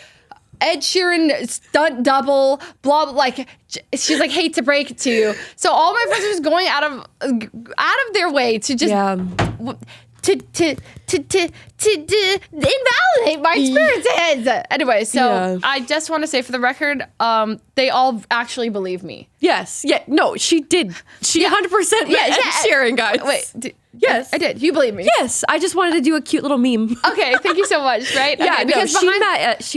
Ed Sheeran stunt double, blah, blah, like, she's like, hate to break it to you. So all my friends are just going out of their way to just, to invalidate my experiences. Anyway, so I just want to say for the record, they all actually believe me. Yes. Yeah. No, she did. She 100% met Ed Sheeran, guys. Wait. Yes. I did. You believe me? Yes. I just wanted to do a cute little meme. Okay. Thank you so much. Right? Yeah. Okay, because she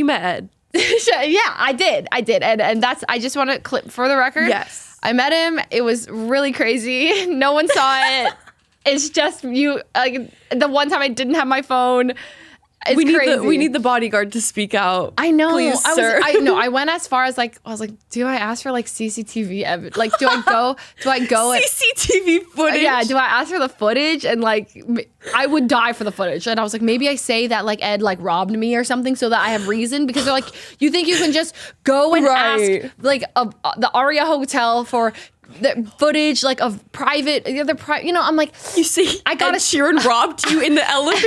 met Ed. Yeah, I did. And that's, I just want to clip for the record. Yes. I met him. It was really crazy. No one saw it. It's just you, like, the one time I didn't have my phone. It's we crazy. need the bodyguard to speak out. I know. Please, sir. I went as far as like, I was like, do I ask for like CCTV evidence? Like, do I go and CCTV footage. yeah, do I ask for the footage? And like, I would die for the footage. And I was like, maybe I say that like Ed like robbed me or something so that I have reason, because they're like, you think you can just go and Right. ask like the Aria Hotel for the footage like of private, I'm like, You see, I gotta- Ed Sheeran robbed you in the elevator.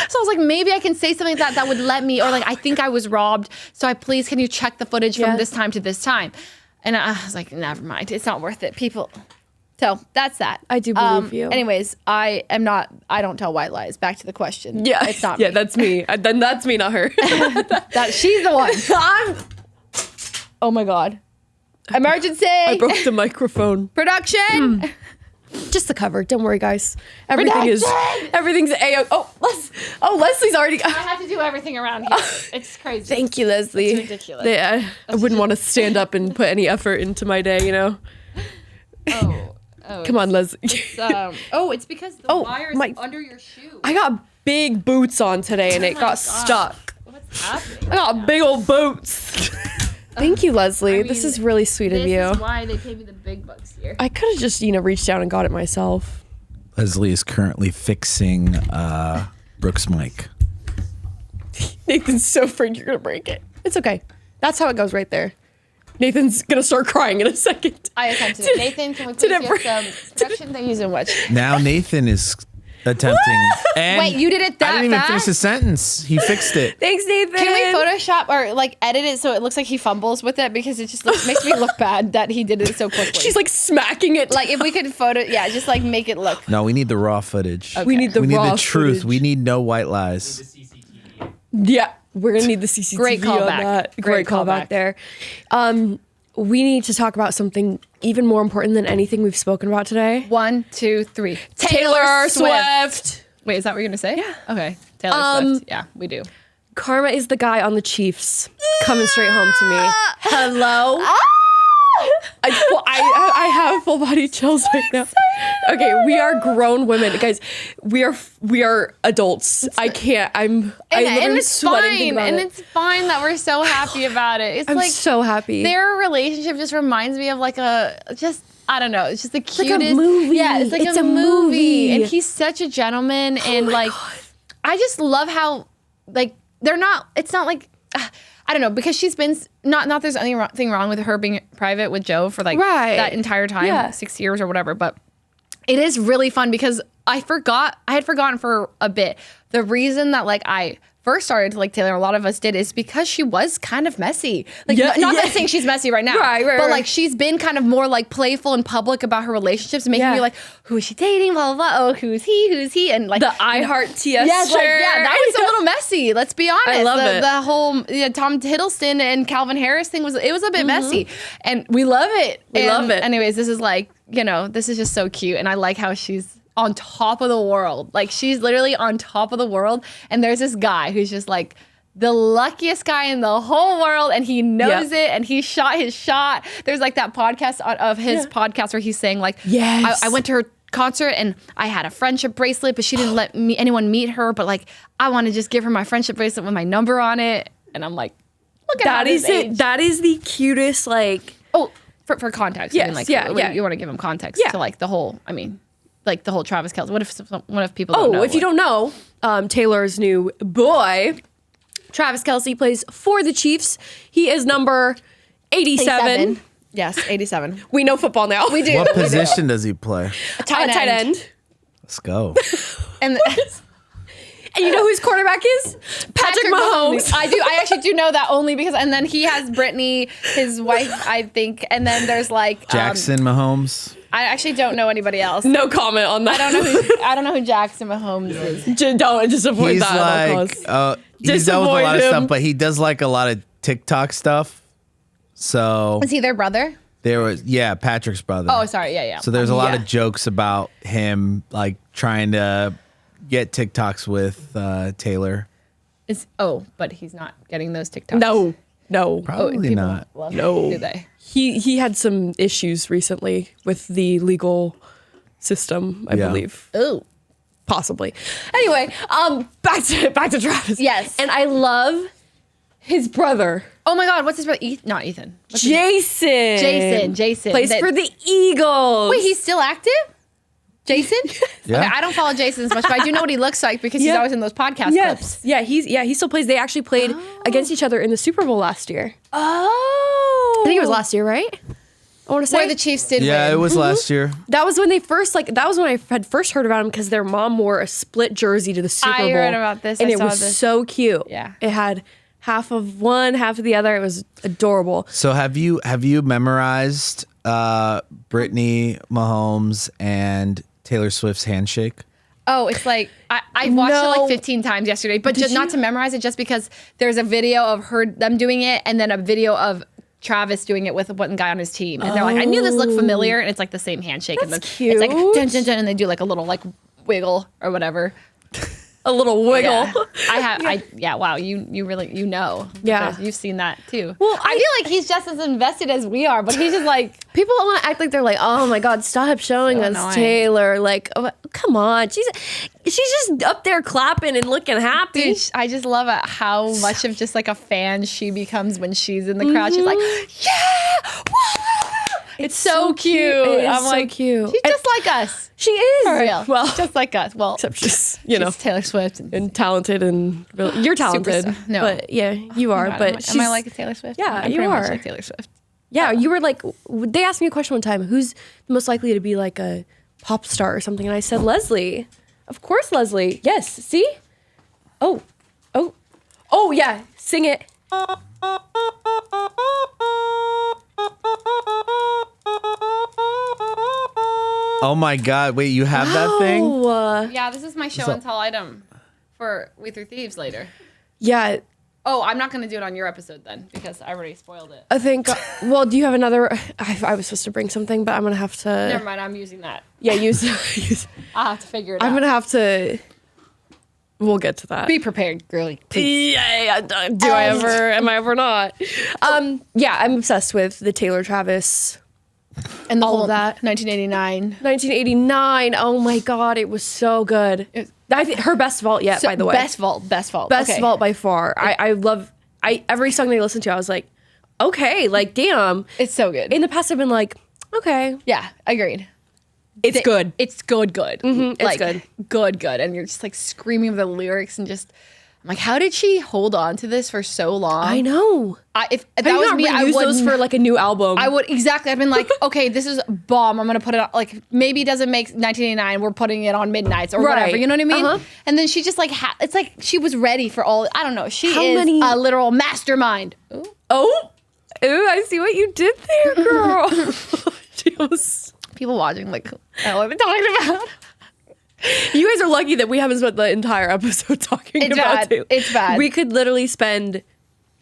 so I was like, maybe I can say something like that would let me, or like, I think I was robbed. So can you check the footage from this time to this time? And I was like, never mind. It's not worth it. People. So that's that. I do believe you. Anyways, I don't tell white lies. Back to the question. Yeah, It's not Yeah, me. that's me. Then that's me, not her. That she's the one. Oh my God. Emergency. I broke the microphone. Production. Just the cover. Don't worry, guys. Everything's a. Leslie's already. I have to do everything around here. It's crazy. Thank you, Leslie. It's ridiculous. I wouldn't want to stand up and put any effort into my day, you know. Oh, Come on, Leslie. it's because the wire is under your shoe. I got big boots on today, and it got stuck. What's happening? I got big old boots. Thank you, Leslie. This is really sweet of you. This is why they pay me the big bucks here. I could have just, reached down and got it myself. Leslie is currently fixing Brooke's mic. Nathan's so afraid you're gonna break it. It's okay. That's how it goes right there. Nathan's gonna start crying in a second. I attempted it. Nathan, can we please get some production? Thank you so much. Now Nathan is attempting. And Wait, you did it that I didn't even fast? finish the sentence. He fixed it. Thanks, Nathan. Can we Photoshop or like edit it so it looks like he fumbles with it, because it just makes me look bad that he did it so quickly. She's like smacking it. like if we could just like make it look. No, we need the raw footage. We need the raw truth. footage. We need no white lies. Yeah, we're gonna need the CCTV Great on callback. that. Great callback callback. there. We need to talk about something even more important than anything we've spoken about today. 1, 2, 3. Taylor Swift. Wait, is that what you're gonna say? Yeah. Okay. Taylor Swift. Yeah, we do. Karma is the guy on the Chiefs coming straight home to me. Hello. I have full body chills right now. Okay, we are grown women, guys. We are adults. I can't. I'm literally it's sweating thinking fine. about And it. it's fine that we're so happy about it. It's I'm like so happy. their relationship just reminds me of like I don't know. It's just the like cutest. a movie. Yeah, it's like It's a a movie. movie. And he's such a gentleman. And my like, God. I just love how like they're not. It's not like I don't know, because she's been not there's anything wrong with her being private with Joe for like Right. that entire time, Yeah. 6 years or whatever. But it is really fun because I had forgotten for a bit the reason that like I first started to like Taylor, a lot of us did, is because she was kind of messy. Like not that saying she's messy right now, Right, but right. like she's been kind of more like playful and public about her relationships, making me like, who is she dating? Blah blah blah. Oh, who's he? And like the I Heart TS yes, like, shirt. yeah, that was a little messy. Let's be honest. I love it. The whole Tom Hiddleston and Calvin Harris thing was a bit messy, and we love it. We love it. Anyways, this is like this is just so cute, and I like how she's on top of the world. Like she's literally on top of the world, and there's this guy who's just like the luckiest guy in the whole world, and he knows it, and he shot his shot. There's like that podcast of his podcast where he's saying like, Yes. I went to her concert and I had a friendship bracelet, but she didn't let anyone meet her, but like I want to just give her my friendship bracelet with my number on it. And I'm like, look at That his is it. age. That is the cutest, like. Oh, for context. I mean, Yes, like, yeah. you want to give him context to like the whole, like the whole Travis Kelce. What if people don't know? If you don't know, Taylor's new boy, Travis Kelce, plays for the Chiefs. He is number 87. Yes, 87. We know football now. We do. What position does he play? Tight end. Let's go. And And you know who his quarterback is? Patrick Mahomes. I actually do know that only because, and then he has Brittany, his wife, I think, and then there's like Jackson Mahomes. I actually don't know anybody else. No comment on that. I don't know who Jackson Mahomes is. Don't just avoid He's that. at all like, costs. he's done with a Disavoid lot of him. stuff, but he does like a lot of TikTok stuff. So Is he their brother? there was, Patrick's brother. Oh, sorry. Yeah. So there's a lot Yeah. of jokes about him like trying to get TikToks with Taylor. But he's not getting those TikToks. No. Probably people not. love No. him, do they? He had some issues recently with the legal system, I Yeah. believe. Oh. possibly. Anyway, back to Travis. Yes. And I love his brother. Oh my God, what's his brother? Not Ethan. Jason. Jason. Plays for the Eagles. Wait, he's still active? Jason? Yeah. Okay, I don't follow Jason as much, but I do know what he looks like because he's always in those podcast clips. Yeah, he still plays. They actually played against each other in the Super Bowl last year. Oh. I think it was last year, right? I want to say Where the Chiefs did Yeah, win. it was last year. that was when they first that was when I had first heard about him because their mom wore a split jersey to the Super Bowl. I heard about this. And I it saw was this. so cute. Yeah. It had half of one, half of the other. It was adorable. So have you memorized Brittany Mahomes and Taylor Swift's handshake? Oh, it's like I watched it No. like 15 times yesterday, but just not to memorize it, just because there's a video of them doing it, and then a video of Travis doing it with one guy on his team, and they're like, I knew this looked familiar, and it's like the same handshake, and then That's it's like cute. dun, dun, dun, and they do like a little like wiggle or whatever. A little wiggle. Yeah. Wow, you really know. Yeah. because you've seen that too. Well, I feel like he's just as invested as we are, but he's just like. People want to act like they're like, oh my God, stop showing So us annoying. Taylor. Like, oh, come on. She's just up there clapping and looking happy. Dude, I just love it how much of just like a fan she becomes when she's in the crowd. She's like, yeah, woo! It's so cute. It is I'm so like, cute. she's just like us. She is. For real. Well, just like us. Well, except she's, she's Taylor Swift. and talented and really, you're talented. Superstar. No. But yeah, you are. God, but am I she's, like Taylor Swift? Yeah, I'm you pretty much are. like Taylor Swift. Yeah, you were like, they asked me a question one time, who's the most likely to be like a pop star or something? And I said, Leslie. Of course, Leslie. Yes. See? Oh, yeah. Sing it. Oh my God! Wait, you have that thing? Oh, Yeah, this is my show and tell item for We Through Thieves later. yeah. Oh, I'm not going to do it on your episode then because I already spoiled it. I think, well, do you have another? I was supposed to bring something, but I'm going to have to. Never mind, I'm using that. Yeah, use. I'll have to figure it out. I'm going to have to. We'll get to that. Be prepared, girly. Yeah, do I ever? Am I ever not? Yeah, I'm obsessed with the Taylor Travis. And the All whole of that. 1989. 1989. Oh my God, it was so good. I think her best vault yet, by the way. Best vault. Best Okay. vault by far. I love. Every song they listen to, I was like, okay, like damn. It's so good. In the past, I've been like, okay, Yeah, agreed. it's good. It's good. it's like, good. Good. And you're just like screaming the lyrics and just, I'm like, how did she hold on to this for so long? I know. If that Have you was not me, I reused would those for like a new album. I would exactly. I've been like, okay, this is bomb. I'm gonna put it on. Like maybe it doesn't make 1989. We're putting it on Midnights or Right. whatever. You know what I mean? Uh-huh. And then she just like, it's like she was ready for all. I don't know. She How is many- a literal mastermind. Ooh. Oh, ooh, I see what you did there, girl. She was. People watching like, what are they talking about? You guys are lucky that we haven't spent the entire episode talking It's about bad. Taylor. It's bad. We could literally spend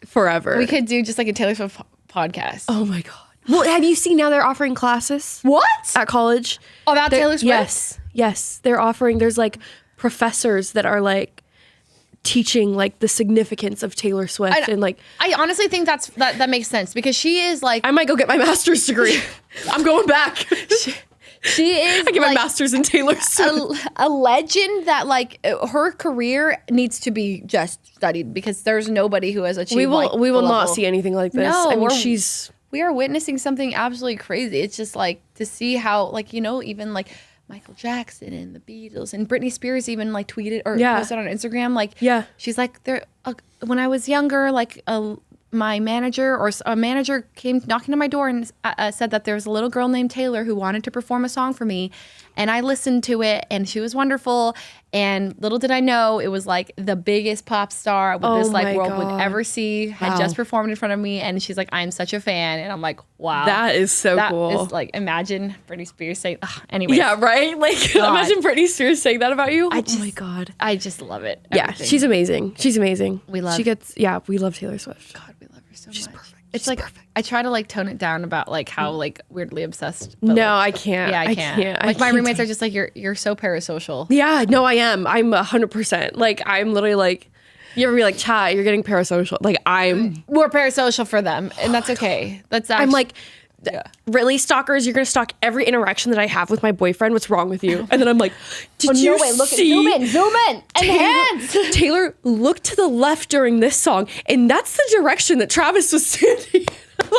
forever. We could do just like a Taylor Swift podcast. Oh my God. Well, have you seen now they're offering classes What? at college? About They're- Taylor Swift? Yes. They're offering, there's like professors that are like teaching like the significance of Taylor Swift and like, I honestly think that makes sense because she is like I might go get my master's degree. I'm going back. she is I get my like master's in Taylor Swift. a legend that like her career needs to be just studied because there's nobody who has achieved. We will like, we will the not level. see anything like this. No, I mean, we're- she's We are witnessing something absolutely crazy. It's just like to see how like even like Michael Jackson and the Beatles and Britney Spears even like tweeted or Yeah. posted on Instagram like Yeah. she's like there when I was younger like my manager or a manager came knocking to my door and said that there was a little girl named Taylor who wanted to perform a song for me. And I listened to it and she was wonderful. And little did I know it was like the biggest pop star Oh this like my world God. would ever see had Wow. just performed in front of me. And she's like, I'm such a fan. And I'm like, wow. that is so That cool. is like, imagine Britney Spears saying, anyway. Yeah, right? Like, imagine Britney Spears saying that about you. I Oh my God. I just love it. Yeah, Everything. she's amazing. She's amazing. We love- We love Taylor Swift. God, we love her so She's much. perfect. It's She's like, perfect. I try to like tone it down about like how like weirdly obsessed. But, No, like, I can't. Yeah, I can't. Like my roommates are just like, you're so parasocial. Yeah, no, I am. I'm 100%. Like, I'm literally like, you ever be like, Chai, you're getting parasocial. Like, We're parasocial for them, and that's okay. That's actually, I'm like, really, stalkers, you're gonna stalk every interaction that I have with my boyfriend. What's wrong with you? And then I'm like, did you see? Zoom in, enhance. Taylor looked to the left during this song, and that's the direction that Travis was standing.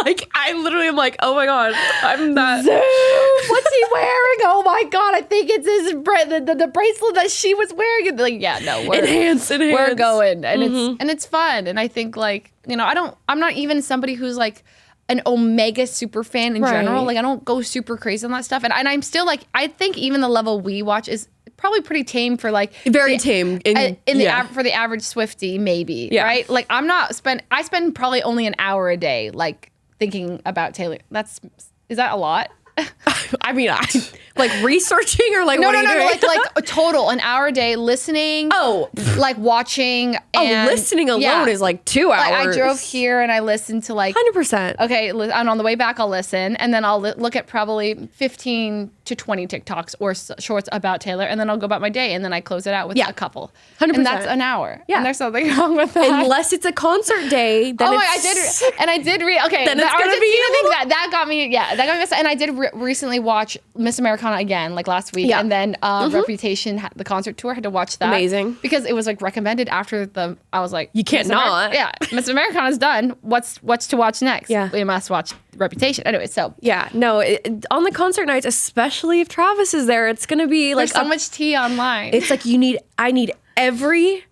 Like, I literally am like, oh my God, I'm not. Zoom. What's he wearing? Oh my God, I think it's the bracelet that she was wearing. And like, yeah, no, enhance. We're going, and it's fun. And I think, like, you know, I'm not even somebody who's like an Omega super fan in general. Like, I don't go super crazy on that stuff. And I'm still like, I think even the level we watch is probably pretty tame for like tame for the average Swiftie, maybe. Yeah. Right? Like, I spend probably only an hour a day like thinking about Taylor. Is that a lot? I mean, like researching or like no, what are you doing? like a total an hour a day listening. Oh, like watching. And, listening alone is like 2 hours. Like, I drove here and I listened to like 100%. Okay, and on the way back I'll listen, and then I'll look at probably 15 to 20 TikToks or shorts about Taylor, and then I'll go about my day, and then I close it out with a couple. 100%. And that's an hour. Yeah, and there's something wrong with that. Unless it's a concert day. Then I did read. Okay, then the it's gonna be thing that got me. Yeah, that got me. And I did recently watch Miss Americana again, like last week, and then Reputation, the concert tour. Had to watch that. Amazing, because it was like recommended after the. I was like, you can't not. Yeah, Miss Americana's done. What's to watch next? Yeah, we must watch Reputation. Anyway, so yeah, no, on the concert nights, especially if Travis is there, it's gonna be like there's so much tea online. It's like I need every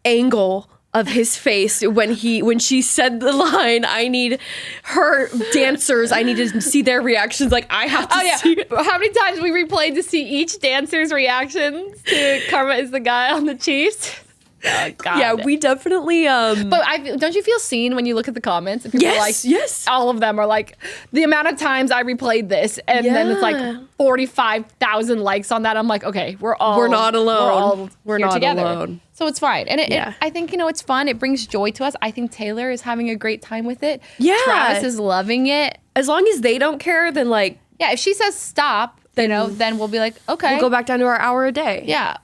angle of his face when she said the line. I need her dancers. I need to see their reactions. Like, I have to see it. How many times we replayed to see each dancer's reactions to Karma is the Guy on the Chiefs? Oh, God. Yeah, we definitely. But don't you feel seen when you look at the comments? And people are like, yes. All of them are like, the amount of times I replayed this, and then it's like 45,000 likes on that. I'm like, okay, we're not alone. We're not together. Alone. So it's fine. And I think, you know, it's fun. It brings joy to us. I think Taylor is having a great time with it. Yeah. Travis is loving it. As long as they don't care, then like. Yeah, if she says stop, then we'll be like, okay. We'll go back down to our hour a day. Yeah.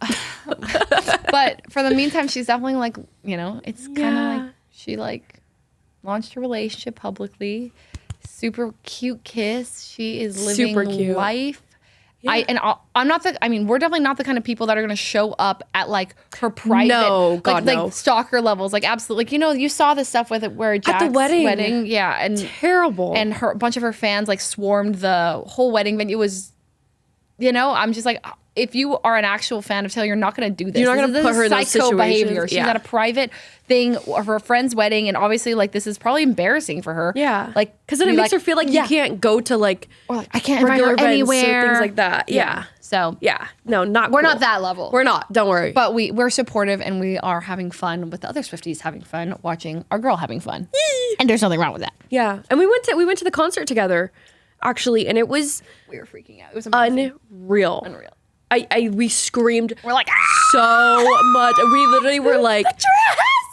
But for the meantime, she's definitely like, you know, it's kind of like she like launched her relationship publicly. Super cute kiss. She is living life. Yeah. We're definitely not the kind of people that are going to show up at like her private, like stalker levels. Like, absolutely. Like, you know, you saw the stuff with it where Jack's at the wedding. Yeah. And terrible. And a bunch of her fans like swarmed the whole wedding venue. It was, you know, I'm just like, if you are an actual fan of Taylor, you're not going to do this. You're not going to put her in those situations. Behavior. She's at a private thing of her friend's wedding, and obviously, like, this is probably embarrassing for her. Yeah, like, because then it makes her feel like you can't go to like, or like I can't invite her anywhere, things like that. Yeah. So no, we're not that level. We're not. Don't worry. But we're supportive, and we are having fun with the other Swifties having fun watching our girl having fun. And there's nothing wrong with that. Yeah, and we went to the concert together, actually, and we were freaking out. It was amazing. Unreal. We screamed. We're like, so much. We literally were like, the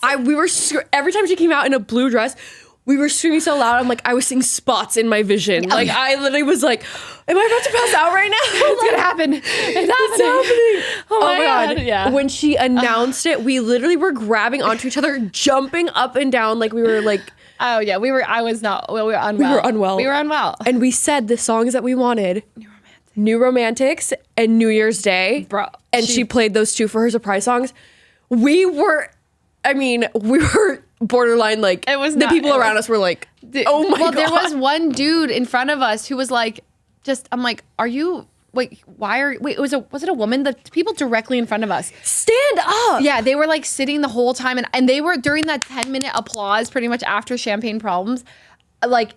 dress. We were every time she came out in a blue dress, we were screaming so loud. I'm like, I was seeing spots in my vision. Like, I literally was like, am I about to pass out right now? It's gonna happen. It's happening. Oh my God. Yeah. When she announced it, we literally were grabbing onto each other, jumping up and down like we were like. Oh yeah, we were unwell. We were unwell. And we said the songs that we wanted. New Romantics and New Year's Day. Bro. And she played those two for her surprise songs. We were borderline like, it was the people around us were like, oh my God. Well, there was one dude in front of us who was like, I'm like, are you, was it a woman? The people directly in front of us. Stand up. Yeah, they were like sitting the whole time, and they were during that 10-minute applause pretty much after Champagne Problems. Like,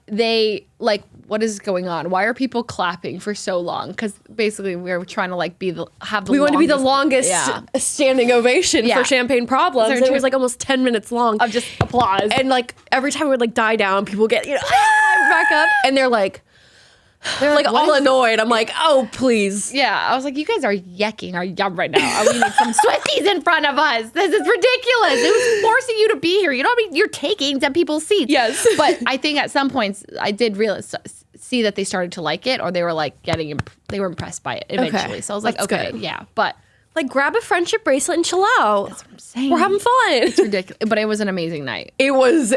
what is going on? Why are people clapping for so long? Because basically we're trying to like we want to be the longest standing ovation for Champagne Problems. It was like almost 10 minutes long of just applause. And like every time it would like die down, people get back up, and they're like all annoyed. I'm like, oh, please. Yeah, I was like, you guys are yucking our yum right now. We need some Swifties in front of us. This is ridiculous. It was forcing you to be here. You know what I mean? You're taking some people's seats. Yes. But I think at some points I did see that they started to like it, or they were like they were impressed by it eventually. Okay. So I was like, that's okay, good. Yeah. But like, grab a friendship bracelet and chill out. That's what I'm saying. We're having fun. It's ridiculous. But it was an amazing night. It was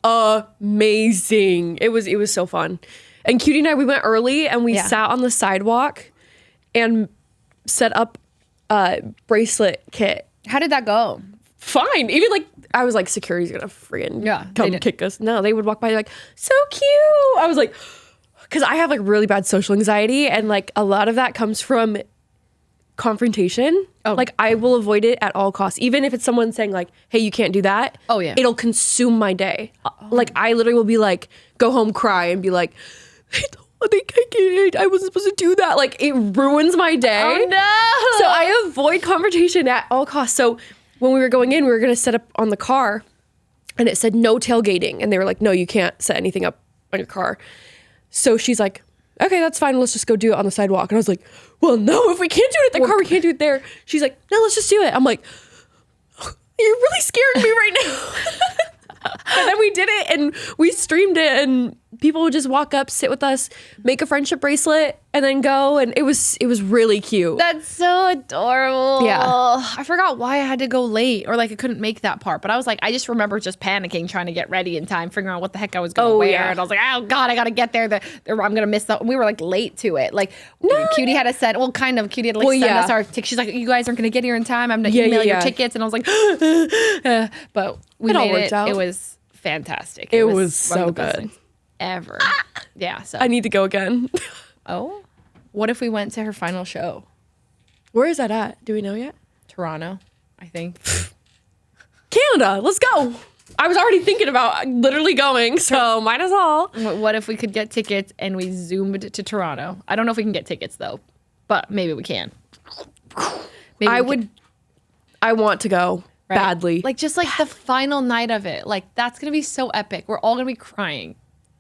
amazing. It was so fun. And Cutie and I, we went early and we Yeah. sat on the sidewalk and set up a bracelet kit. How did that go? Fine. Even like, I was like, security's gonna friggin' Yeah, they come didn't. kick us. No, they would walk by like, so cute. I was like, because I have like really bad social anxiety and like a lot of that comes from confrontation. Oh. Like I will avoid it at all costs. Even if it's someone saying like, hey, you can't do that. Oh, yeah. It'll consume my day. Like I literally will be like, go home, cry and be like, I wasn't supposed to do that. Like it ruins my day. Oh no! So I avoid confrontation at all costs. So when we were going in, we were going to set up on the car and it said no tailgating. And they were like, no, you can't set anything up on your car. So she's like, okay, that's fine. Let's just go do it on the sidewalk. And I was like, well, no, if we can't do it at the car, we can't do it there. She's like, no, let's just do it. I'm like, you're really scaring me right now. And then we did it and we streamed it and people would just walk up, sit with us, make a friendship bracelet and then go. And it was really cute. That's so adorable. Yeah. I forgot why I had to go late or like I couldn't make that part. But I was like, I just remember just panicking, trying to get ready in time, figuring out what the heck I was going to wear. yeah. And I was like, oh God, I got to get there. I'm going to miss that. We were like late to it. Like Cutie had to send, well, kind of. Cutie had to like send us our tickets. She's like, you guys aren't going to get here in time. I'm going to email your tickets. And I was like, but we It all made worked it. out. It was fantastic. It was one of so the best good. things ever. Yeah. So, I need to go again. oh, what if we went to her final show? Where is that at? Do we know yet? Toronto, I think. Canada. Let's go. I was already thinking about literally going, so might as well. What if we could get tickets and we zoomed to Toronto? I don't know if we can get tickets though, but maybe we can. Maybe I want to go right? badly. Like just like the final night of it. Like that's gonna be so epic. We're all gonna be crying.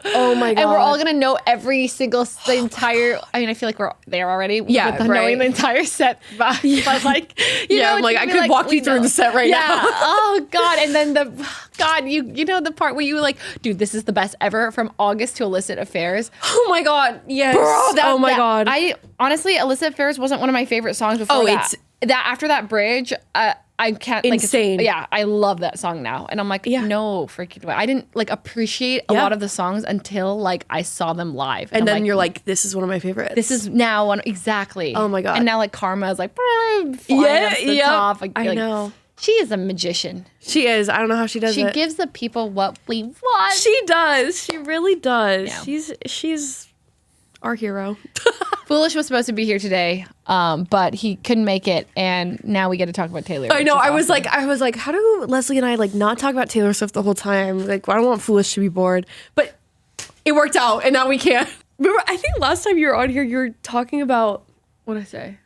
oh my god. And we're all gonna know every single, the entire. I mean, I feel like we're there already. Yeah, with knowing right. the entire set. But like, you know, I'm like, it's I gonna be could walk we you through know. the set right yeah. now. Oh god. And then you know the part where you were like, dude, this is the best ever from August to Illicit Affairs. Oh my god. Yes. Bro, oh my god. I honestly, Illicit Affairs wasn't one of my favorite songs before Oh, that. That after that bridge, I can't Insane. Like, yeah, I love that song now, and I'm like, no freaking way. I didn't like appreciate a lot of the songs until like I saw them live, and I'm then like, you're like, this is one of my favorites. this is now one exactly. Oh my god. And now like Karma is like flying up to the top. Like, I know. She is a magician. She is. I don't know how she does She it. gives the people what we want. She does. She really does. Yeah. She's our hero. Foolish was supposed to be here today, but he couldn't make it, and now we get to talk about Taylor. I know. which I is was awesome. like, how do Leslie and I like not talk about Taylor Swift the whole time? Like, I don't want Foolish to be bored, but it worked out, and now we can. Remember, I think last time you were on here, you were talking about What'd I say?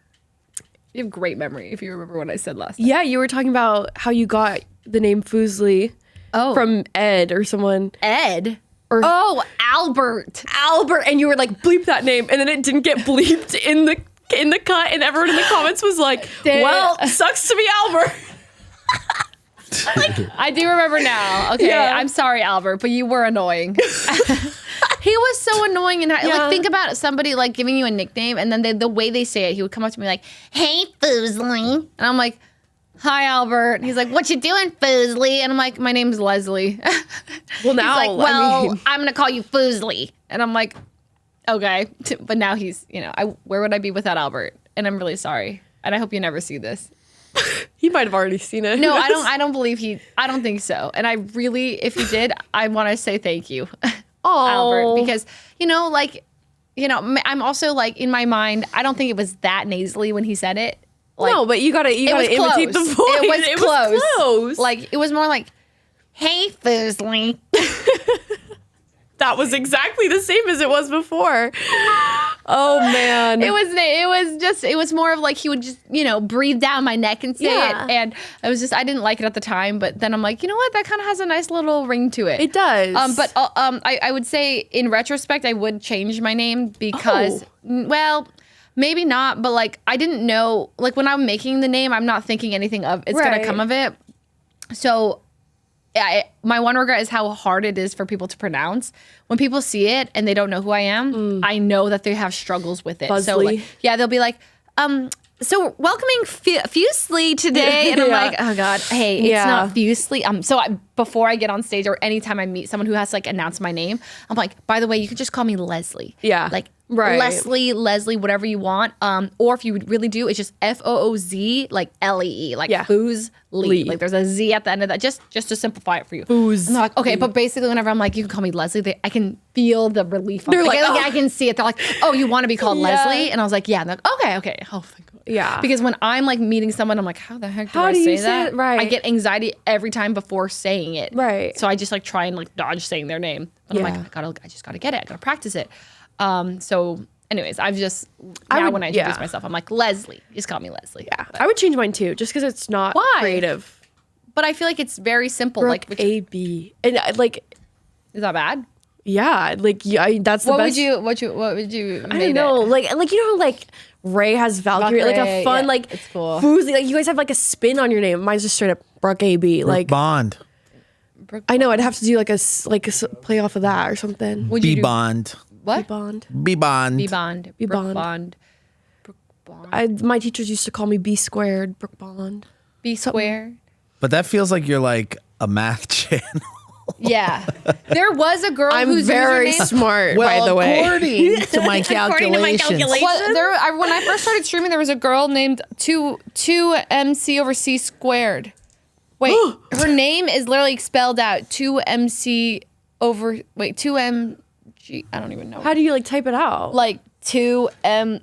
You have great memory if you remember what I said last time. Yeah, you were talking about how you got the name Fuslie from Ed or someone. Ed? Or Albert. Albert, and you were like, bleep that name, and then it didn't get bleeped in the cut, and everyone in the comments was like, well, sucks to be Albert. I do remember now. Okay, Yeah. I'm sorry, Albert, but you were annoying. He was so annoying, and like think about somebody like giving you a nickname, and then the way they say it, he would come up to me like, "Hey, Fuslie," and I'm like, "Hi, Albert." And he's like, "What you doing, Fuslie?" And I'm like, "My name's Leslie." Well, now, he's like, "Well, I'm gonna call you Fuslie," and I'm like, "Okay," but now he's, where would I be without Albert? And I'm really sorry, and I hope you never see this. He might have already seen it. No, I don't believe I don't think so. And I really, if he did, I want to say thank you, Albert, because, I'm also like in my mind, I don't think it was that nasally when he said it. Like, no, but you gotta imitate the voice. It was close. Like, it was more like, "Hey, Fuslie." That was exactly the same as it was before. Oh man. It was more of like he would just, breathe down my neck and say it. And I didn't like it at the time, but then I'm like, you know what? That kind of has a nice little ring to it. It does. But I would say in retrospect, I would change my name because, well, maybe not, but like I didn't know, like when I'm making the name, I'm not thinking anything of it's going to come of it. So my one regret is how hard it is for people to pronounce. When people see it and they don't know who I am, I know that they have struggles with it. Fuslie. So like, they'll be like, So welcoming Fuslie today, and I'm like, oh god, hey, it's not Fuslie. So before I get on stage or anytime I meet someone who has to like announce my name, I'm like, by the way, you could just call me Leslie. Yeah. Like right. Leslie, whatever you want. Or if you would really do, it's just FOOZ, like LEE, like Fuslie. Like there's a Z at the end of that, just to simplify it for you. Fuslie. And they're like, okay, but basically whenever I'm like, you can call me Leslie, I can feel the relief. They're like, I can see it. They're like, oh, you want to be called Leslie? And I was like, yeah. And they're like, okay. Oh, thank God. Yeah. Because when I'm like meeting someone, I'm like, how the heck do I say that? Right. I get anxiety every time before saying it. Right. So I just like try and like dodge saying their name. But I'm like, I just gotta get it. I gotta practice it. So anyways, when I introduce myself, I'm like, Leslie. Just call me Leslie. Yeah. I would change mine too, just because it's not creative. But I feel like it's very simple. Brooke AB. And like, is that bad? Yeah, like that's the best. What would you? I don't know, like you know, how, like Ray has Valkyrie, like a fun, like it's cool. Fuslie, like you guys have like a spin on your name. Mine's just straight up Brooke AB. Brooke like Bond. I know I'd have to do like a play off of that or something. Would you B do Bond. what? Bond. B Bond. B Bond. B Brooke Bond. Brooke Bond. My teachers used to call me B squared, Brooke Bond. B square. But that feels like you're like a math channel. Yeah. There was a girl I'm who's very username, smart, by the way. According to my calculations. when I first started streaming, there was a girl named 2MC over C squared. Wait, her name is literally spelled out 2MC over 2MG. I don't even know. How do you like type it out? Like 2MC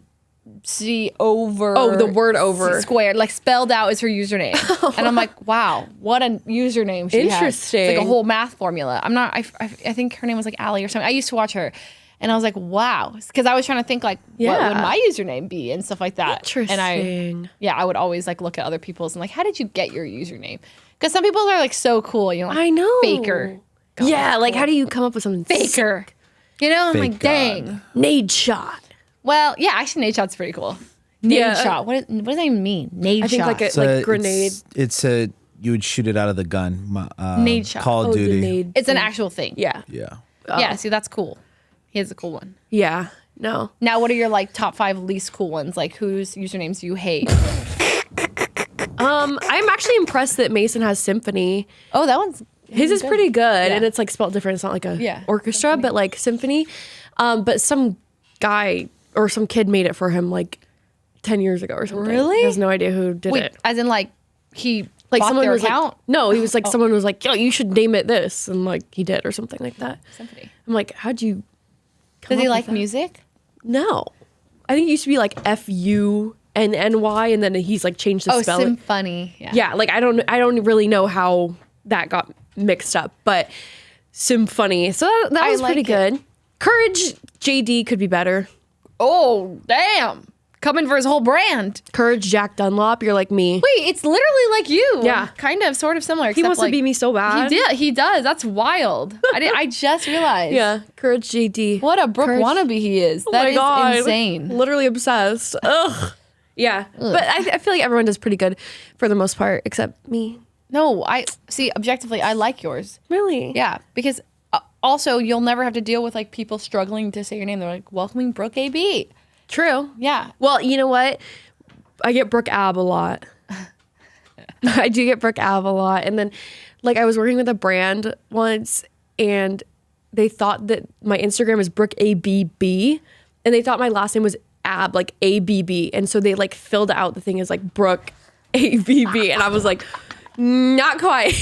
over. Oh, the word over. C squared, like spelled out is her username. And I'm like, wow, what a username she has. Interesting. It's like a whole math formula. I think her name was like Allie or something. I used to watch her. And I was like, wow. Because I was trying to think like, what would my username be and stuff like that. Interesting. And I would always like look at other people's and like, how did you get your username? Because some people are like so cool, you know. Like, I know. Faker. God, yeah, like how do you come up with something? Faker. You know, I'm Fake like, God. dang. Nade shot. Well, yeah, actually, nade shot's pretty cool. Nade shot. What does that even mean? Nade I think shot. like a grenade. It's a you would shoot it out of the gun. Nade shot. Call of the Duty. nade. It's an actual thing. Yeah. Yeah. Yeah, see, that's cool. He has a cool one. Yeah. No. Now, what are your like top 5 least cool ones? Like, whose usernames do you hate? I'm actually impressed that Mason has symphony. Oh, that one's His is pretty good, and it's like spelled different. It's not like a orchestra, symphony. but like symphony. But some guy or some kid made it for him like 10 years ago or something. Really? He has no idea who did it. As in like he Like bought someone their was account? like, no, he was like, someone was like, yo, you should name it this, and like he did or something like that. Symphony. I'm like, how'd you? Does he up like with that? music? No, I think it used to be like FUNNY, and then he's like changed the Oh, spelling. symphony. Yeah. Yeah, like I don't really know how that got mixed up, but symphony. So that was like pretty good. Courage JD could be better. Oh, damn. Coming for his whole brand. Courage Jack Dunlop, you're like me. Wait, it's literally like you. Yeah. Kind of, sort of similar. He wants to be me so bad. He does. That's wild. I just realized. Yeah, Courage JD. What a Brooke wannabe he is. That is insane. Literally obsessed. Ugh. Yeah, but I feel like everyone does pretty good for the most part, except me. No, I see. Objectively, I like yours. Really? Yeah, because also you'll never have to deal with like people struggling to say your name. They're like, welcoming Brooke AB. True. Yeah. Well, you know what? I get Brooke Ab a lot. I do get Brooke Ab a lot. And then, like, I was working with a brand once, and they thought that my Instagram is Brooke ABB, and they thought my last name was Ab, like ABB. And so they, like, filled out the thing as, like, Brooke ABB. And I was like, not quite.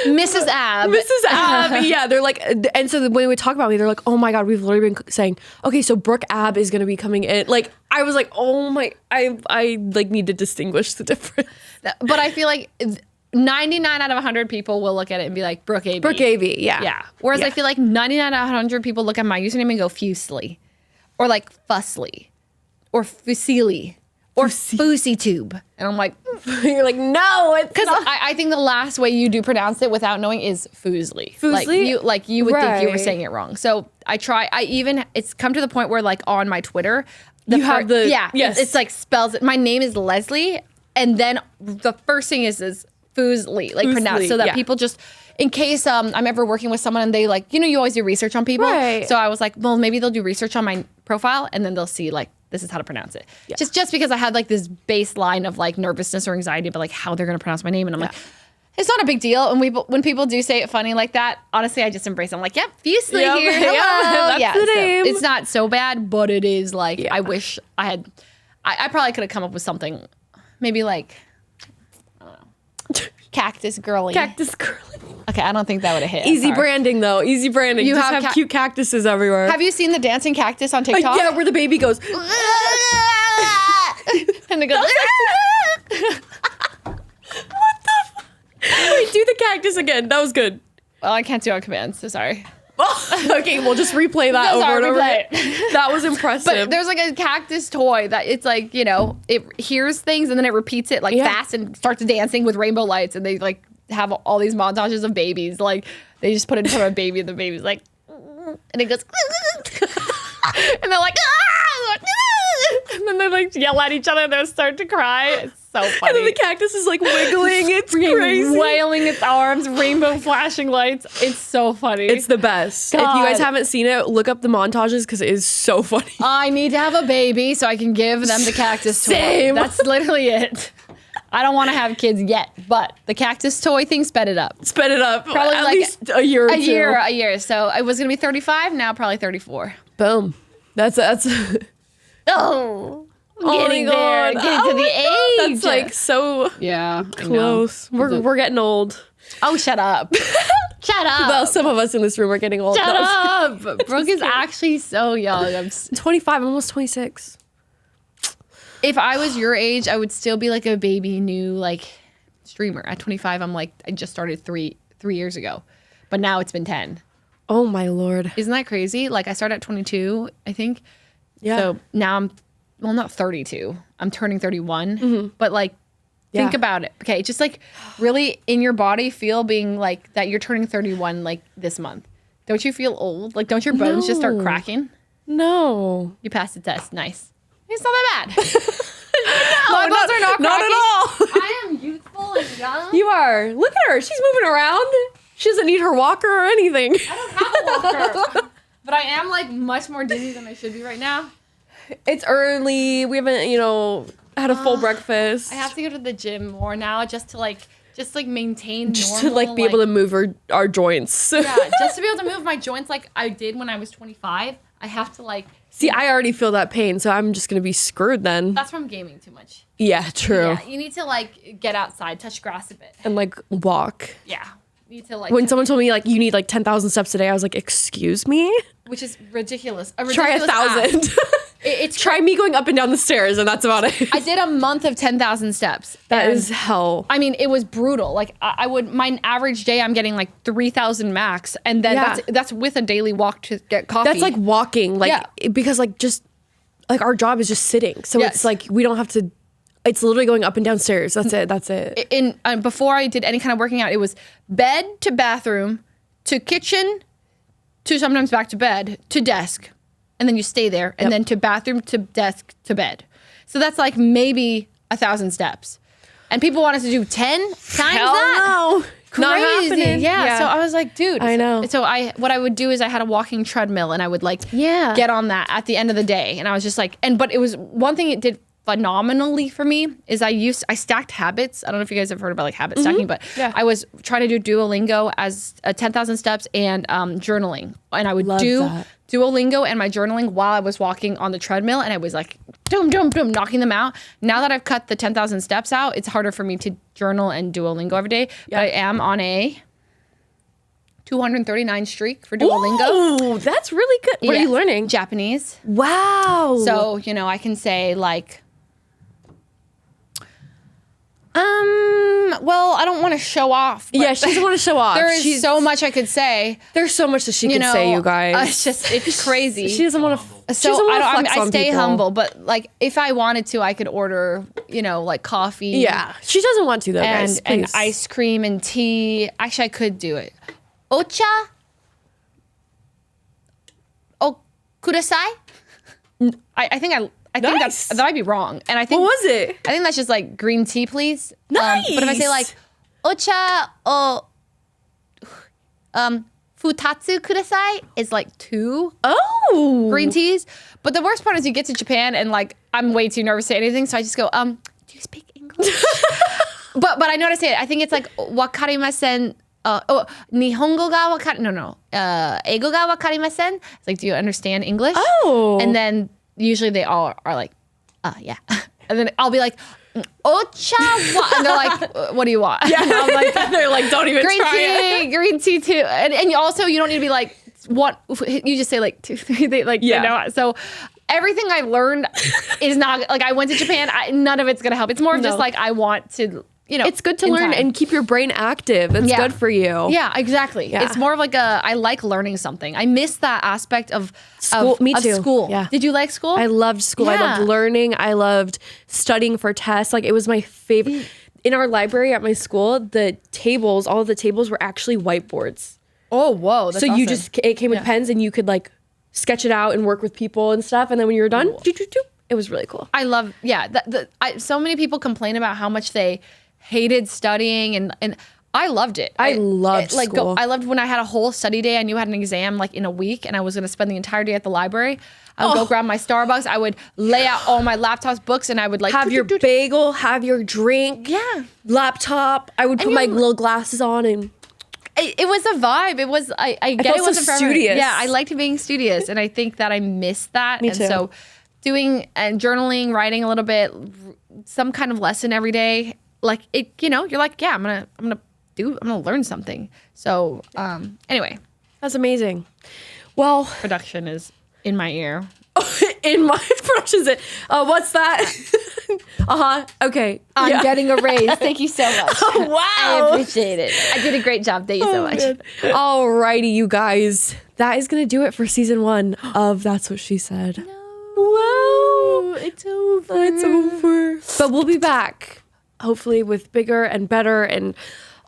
Mrs. Ab. Mrs. Ab. Yeah, they're like, and so when they would talk about me, they're like, oh my God, we've literally been saying, okay, so Brooke Ab is going to be coming in. Like, I was like, oh my, I like need to distinguish the difference. But I feel like 99 out of 100 people will look at it and be like, Brooke AB. Brooke AB, yeah. Yeah. Whereas I feel like 99 out of 100 people look at my username and go Fuslie. Or like Fuslie. Or Fuslie. Or Fuslie Tube. And I'm like, You're like, no, it's because not. I think the last way you do pronounce it without knowing is Fuslie. Fuslie? Like you would think you were Right. saying it wrong. So it's come to the point where like on my Twitter, You have the- yes. it's like spells it. My name is Leslie, and then the first thing is Fuslie, like pronounced, so that yeah. people just, in case I'm ever working with someone and they like, you always do research on people. Right. So I was like, well, maybe they'll do research on my profile and then they'll see like this is how to pronounce it. Yeah. Just because I had like this baseline of like nervousness or anxiety about like how they're going to pronounce my name. And I'm like, it's not a big deal. And when people do say it funny like that, honestly, I just embrace it. I'm like, yep, Fuslie here. Hello. That's the name. So it's not so bad, but it is like, I wish I had, I probably could have come up with something maybe like, I don't know, Cactus Girly. Cactus Girly. Okay, I don't think that would have hit. Easy branding though. Easy branding. You just have cute cactuses everywhere. Have you seen the dancing cactus on TikTok? Yeah, where the baby goes. And it goes. Wait, do the cactus again. That was good. Well, I can't do it on command, so sorry. Okay, we'll just replay that over and over. That was impressive. But there's like a cactus toy that it's like, you know, it hears things and then it repeats it like fast and starts dancing with rainbow lights, and they like have all these montages of babies. Like they just put it in front of a baby and the baby's like, and it goes, and they're like, and then they like yell at each other and they start to cry. It's so funny. And then the cactus is like wiggling. It's crazy. Wailing its arms, rainbow flashing lights. It's so funny. It's the best. God. If you guys haven't seen it, look up the montages because it is so funny. I need to have a baby so I can give them the cactus toy. Same. That's literally it. I don't want to have kids yet, but the cactus toy thing sped it up. Sped it up. Probably at like least a year or two. A year. So I was going to be 35, now probably 34. Boom. That's Oh, getting there. Getting to the age. That's like so close. We're getting old. Oh, shut up. Shut up. Well, some of us in this room are getting old. Shut up. Brooke is actually so young. I'm 25. I'm almost 26. If I was your age, I would still be like a baby new like streamer. At 25, I'm like, I just started three years ago, but now it's been 10. Oh my Lord. Isn't that crazy? Like I started at 22, I think. Yeah. So now I'm, well, not 32. I'm turning 31. But like, think about it. Okay. Just like really in your body feel being like that you're turning 31 like this month. Don't you feel old? Like, don't your bones just start cracking? No. You passed the test. Nice. It's not that bad. My bones are not cracking. Not at all. I am youthful and young. You are. Look at her. She's moving around. She doesn't need her walker or anything. I don't have a walker. But I am like much more dizzy than I should be right now. It's early. We haven't, had a full breakfast. I have to go to the gym more now just to maintain just normal, to be able to move our joints. Yeah, just to be able to move my joints like I did when I was 25. I have to see, I already feel that pain, so I'm just going to be screwed then. That's from gaming too much. Yeah, true. Yeah, you need to get outside, touch grass a bit. And walk. Yeah. You need to when someone told me you need 10,000 steps a day, I was like, excuse me? Which is ridiculous. Try 1,000. Try me going up and down the stairs, and that's about it. I did a month of 10,000 steps. That is hell. I mean, it was brutal. My average day, I'm getting 3,000 max, and then that's with a daily walk to get coffee. That's like walking, because our job is just sitting, so it's we don't have to. It's literally going up and down stairs. That's it. Before I did any kind of working out, it was bed to bathroom to kitchen to sometimes back to bed to desk. And then you stay there, and then to bathroom, to desk, to bed. So that's maybe 1,000 steps. And people want us to do 10 times that? No. Crazy. Not happening. Yeah. So I was like, dude. I know. So what I would do is I had a walking treadmill, and I would get on that at the end of the day. And I was just but it was one thing it did phenomenally for me is I stacked habits. I don't know if you guys have heard about habit stacking, but I was trying to do Duolingo as 10,000 steps and journaling. And I would do Duolingo and my journaling while I was walking on the treadmill, and I was doom, doom, doom, knocking them out. Now that I've cut the 10,000 steps out, it's harder for me to journal and Duolingo every day. But I am on a 239 streak for Duolingo. Oh, that's really good. What are you learning? Japanese. Wow. So, I can say well, I don't want to show off. Yeah, she doesn't want to show off. There is so much I could say. There's so much that she could say, you guys. It's crazy. She doesn't want to. So I stay humble, but if I wanted to, I could order, coffee. Yeah, she doesn't want to though, guys. And ice cream and tea. Actually, I could do it. Ocha. Oh, kudasai. I think that might be wrong. And I think what was it? I think that's just green tea, please. Nice. But if I say ocha or futatsu kudasai is like 2 Oh. green teas. But the worst part is you get to Japan and like I'm way too nervous to say anything, so I just go, do you speak English? but I know how to say it. I think it's like wakarimasen. Nihongo ga wakari. No. Eigo ga wakarimasen. It's like, do you understand English? Oh. And then usually they all are like, yeah. And then I'll be like, ocha, and they're like, what do you want? Yeah. And I'm like, they're like, don't even green try tea, it. green tea too. And you also, you don't need to be like, what? You just say like 2, 3. They like, Yeah. you know. So everything I learned is not like I went to Japan. None of it's gonna help. It's more of just like I want to, you know. It's good to in learn time. and keep your brain active. It's Yeah. good for you. Yeah, exactly. Yeah. It's more of like I like learning something. I miss that aspect of School. Me of too. school. Yeah. Did you like school? I loved school. I Yeah. loved learning. I loved studying for tests. Like it was my favorite. In our library at my school, all of the tables were actually whiteboards. Oh, whoa. That's So you awesome. it came with pens and you could like sketch it out and work with people and stuff. And then when you were done, it was really cool. I love, so many people complain about how much they hated studying and I loved it. I loved school. I loved when I had a whole study day. I knew I had an exam like in a week and I was going to spend the entire day at the library. I would go grab my Starbucks. I would lay out all my laptop's books and I would like Have your bagel, have your drink. Yeah. Laptop. I would put my little glasses on and It was a vibe. It was I get felt it wasn't so for everyone. studious. Yeah, I liked being studious, and I think that I missed that. Me and too. so, doing and journaling, writing a little bit, some kind of lesson every day, like it. You know, you're like, yeah, I'm gonna learn something. So, anyway, that's amazing. Well, production is in my ear. in my productions, what's that? Okay. I'm getting a raise. Thank you so much. Wow. I appreciate it. I did a great job. Thank you so much. Alrighty, you guys. That is going to do it for season 1 of That's What She Said. Wow. It's over. It's over. But we'll be back, hopefully, with bigger and better and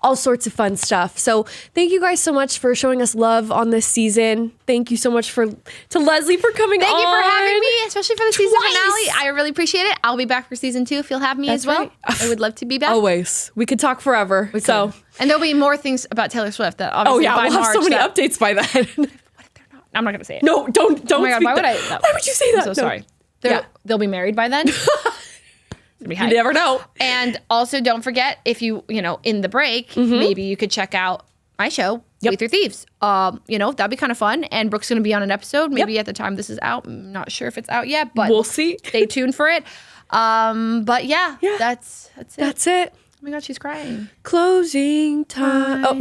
all sorts of fun stuff. So thank you guys so much for showing us love on this season. Thank you so much to Leslie for coming on. Thank you for having me, especially for the season Twice. finale. I really appreciate it. I'll be back for season 2 if you'll have me That's as well. right. I would love to be back. Always. We could talk forever. So, And there'll be more things about Taylor Swift that obviously by we'll have March so many that- updates by then. I'm not going to say it. No, don't. Oh my God, speak why would that. I? No. Why would you say that? I'm so No. sorry. Yeah. They'll be married by then. It'll be hype. You never know. And also don't forget if you in the break, maybe you could check out my show, Yep. We Three Thieves. That'd be kind of fun. And Brooke's going to be on an episode. Maybe at the time this is out. I'm not sure if it's out yet, but We'll see. Stay tuned for it. But yeah, that's it. That's it. Oh my God, she's crying. Closing time. Oh,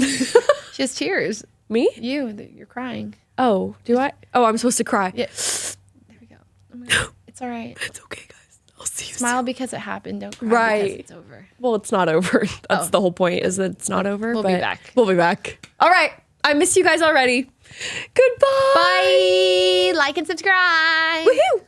She has tears. me? You're crying. Oh, do I? Oh, I'm supposed to cry. Yeah. There we go. Oh my God. It's all right. It's okay, guys. I'll see you Smile because it happened. Don't cry Right. because it's over. Well, it's not over. That's the whole point, is that it's not over. We'll be but back. We'll be back. All right. I miss you guys already. Goodbye. Bye. Like and subscribe. Woohoo.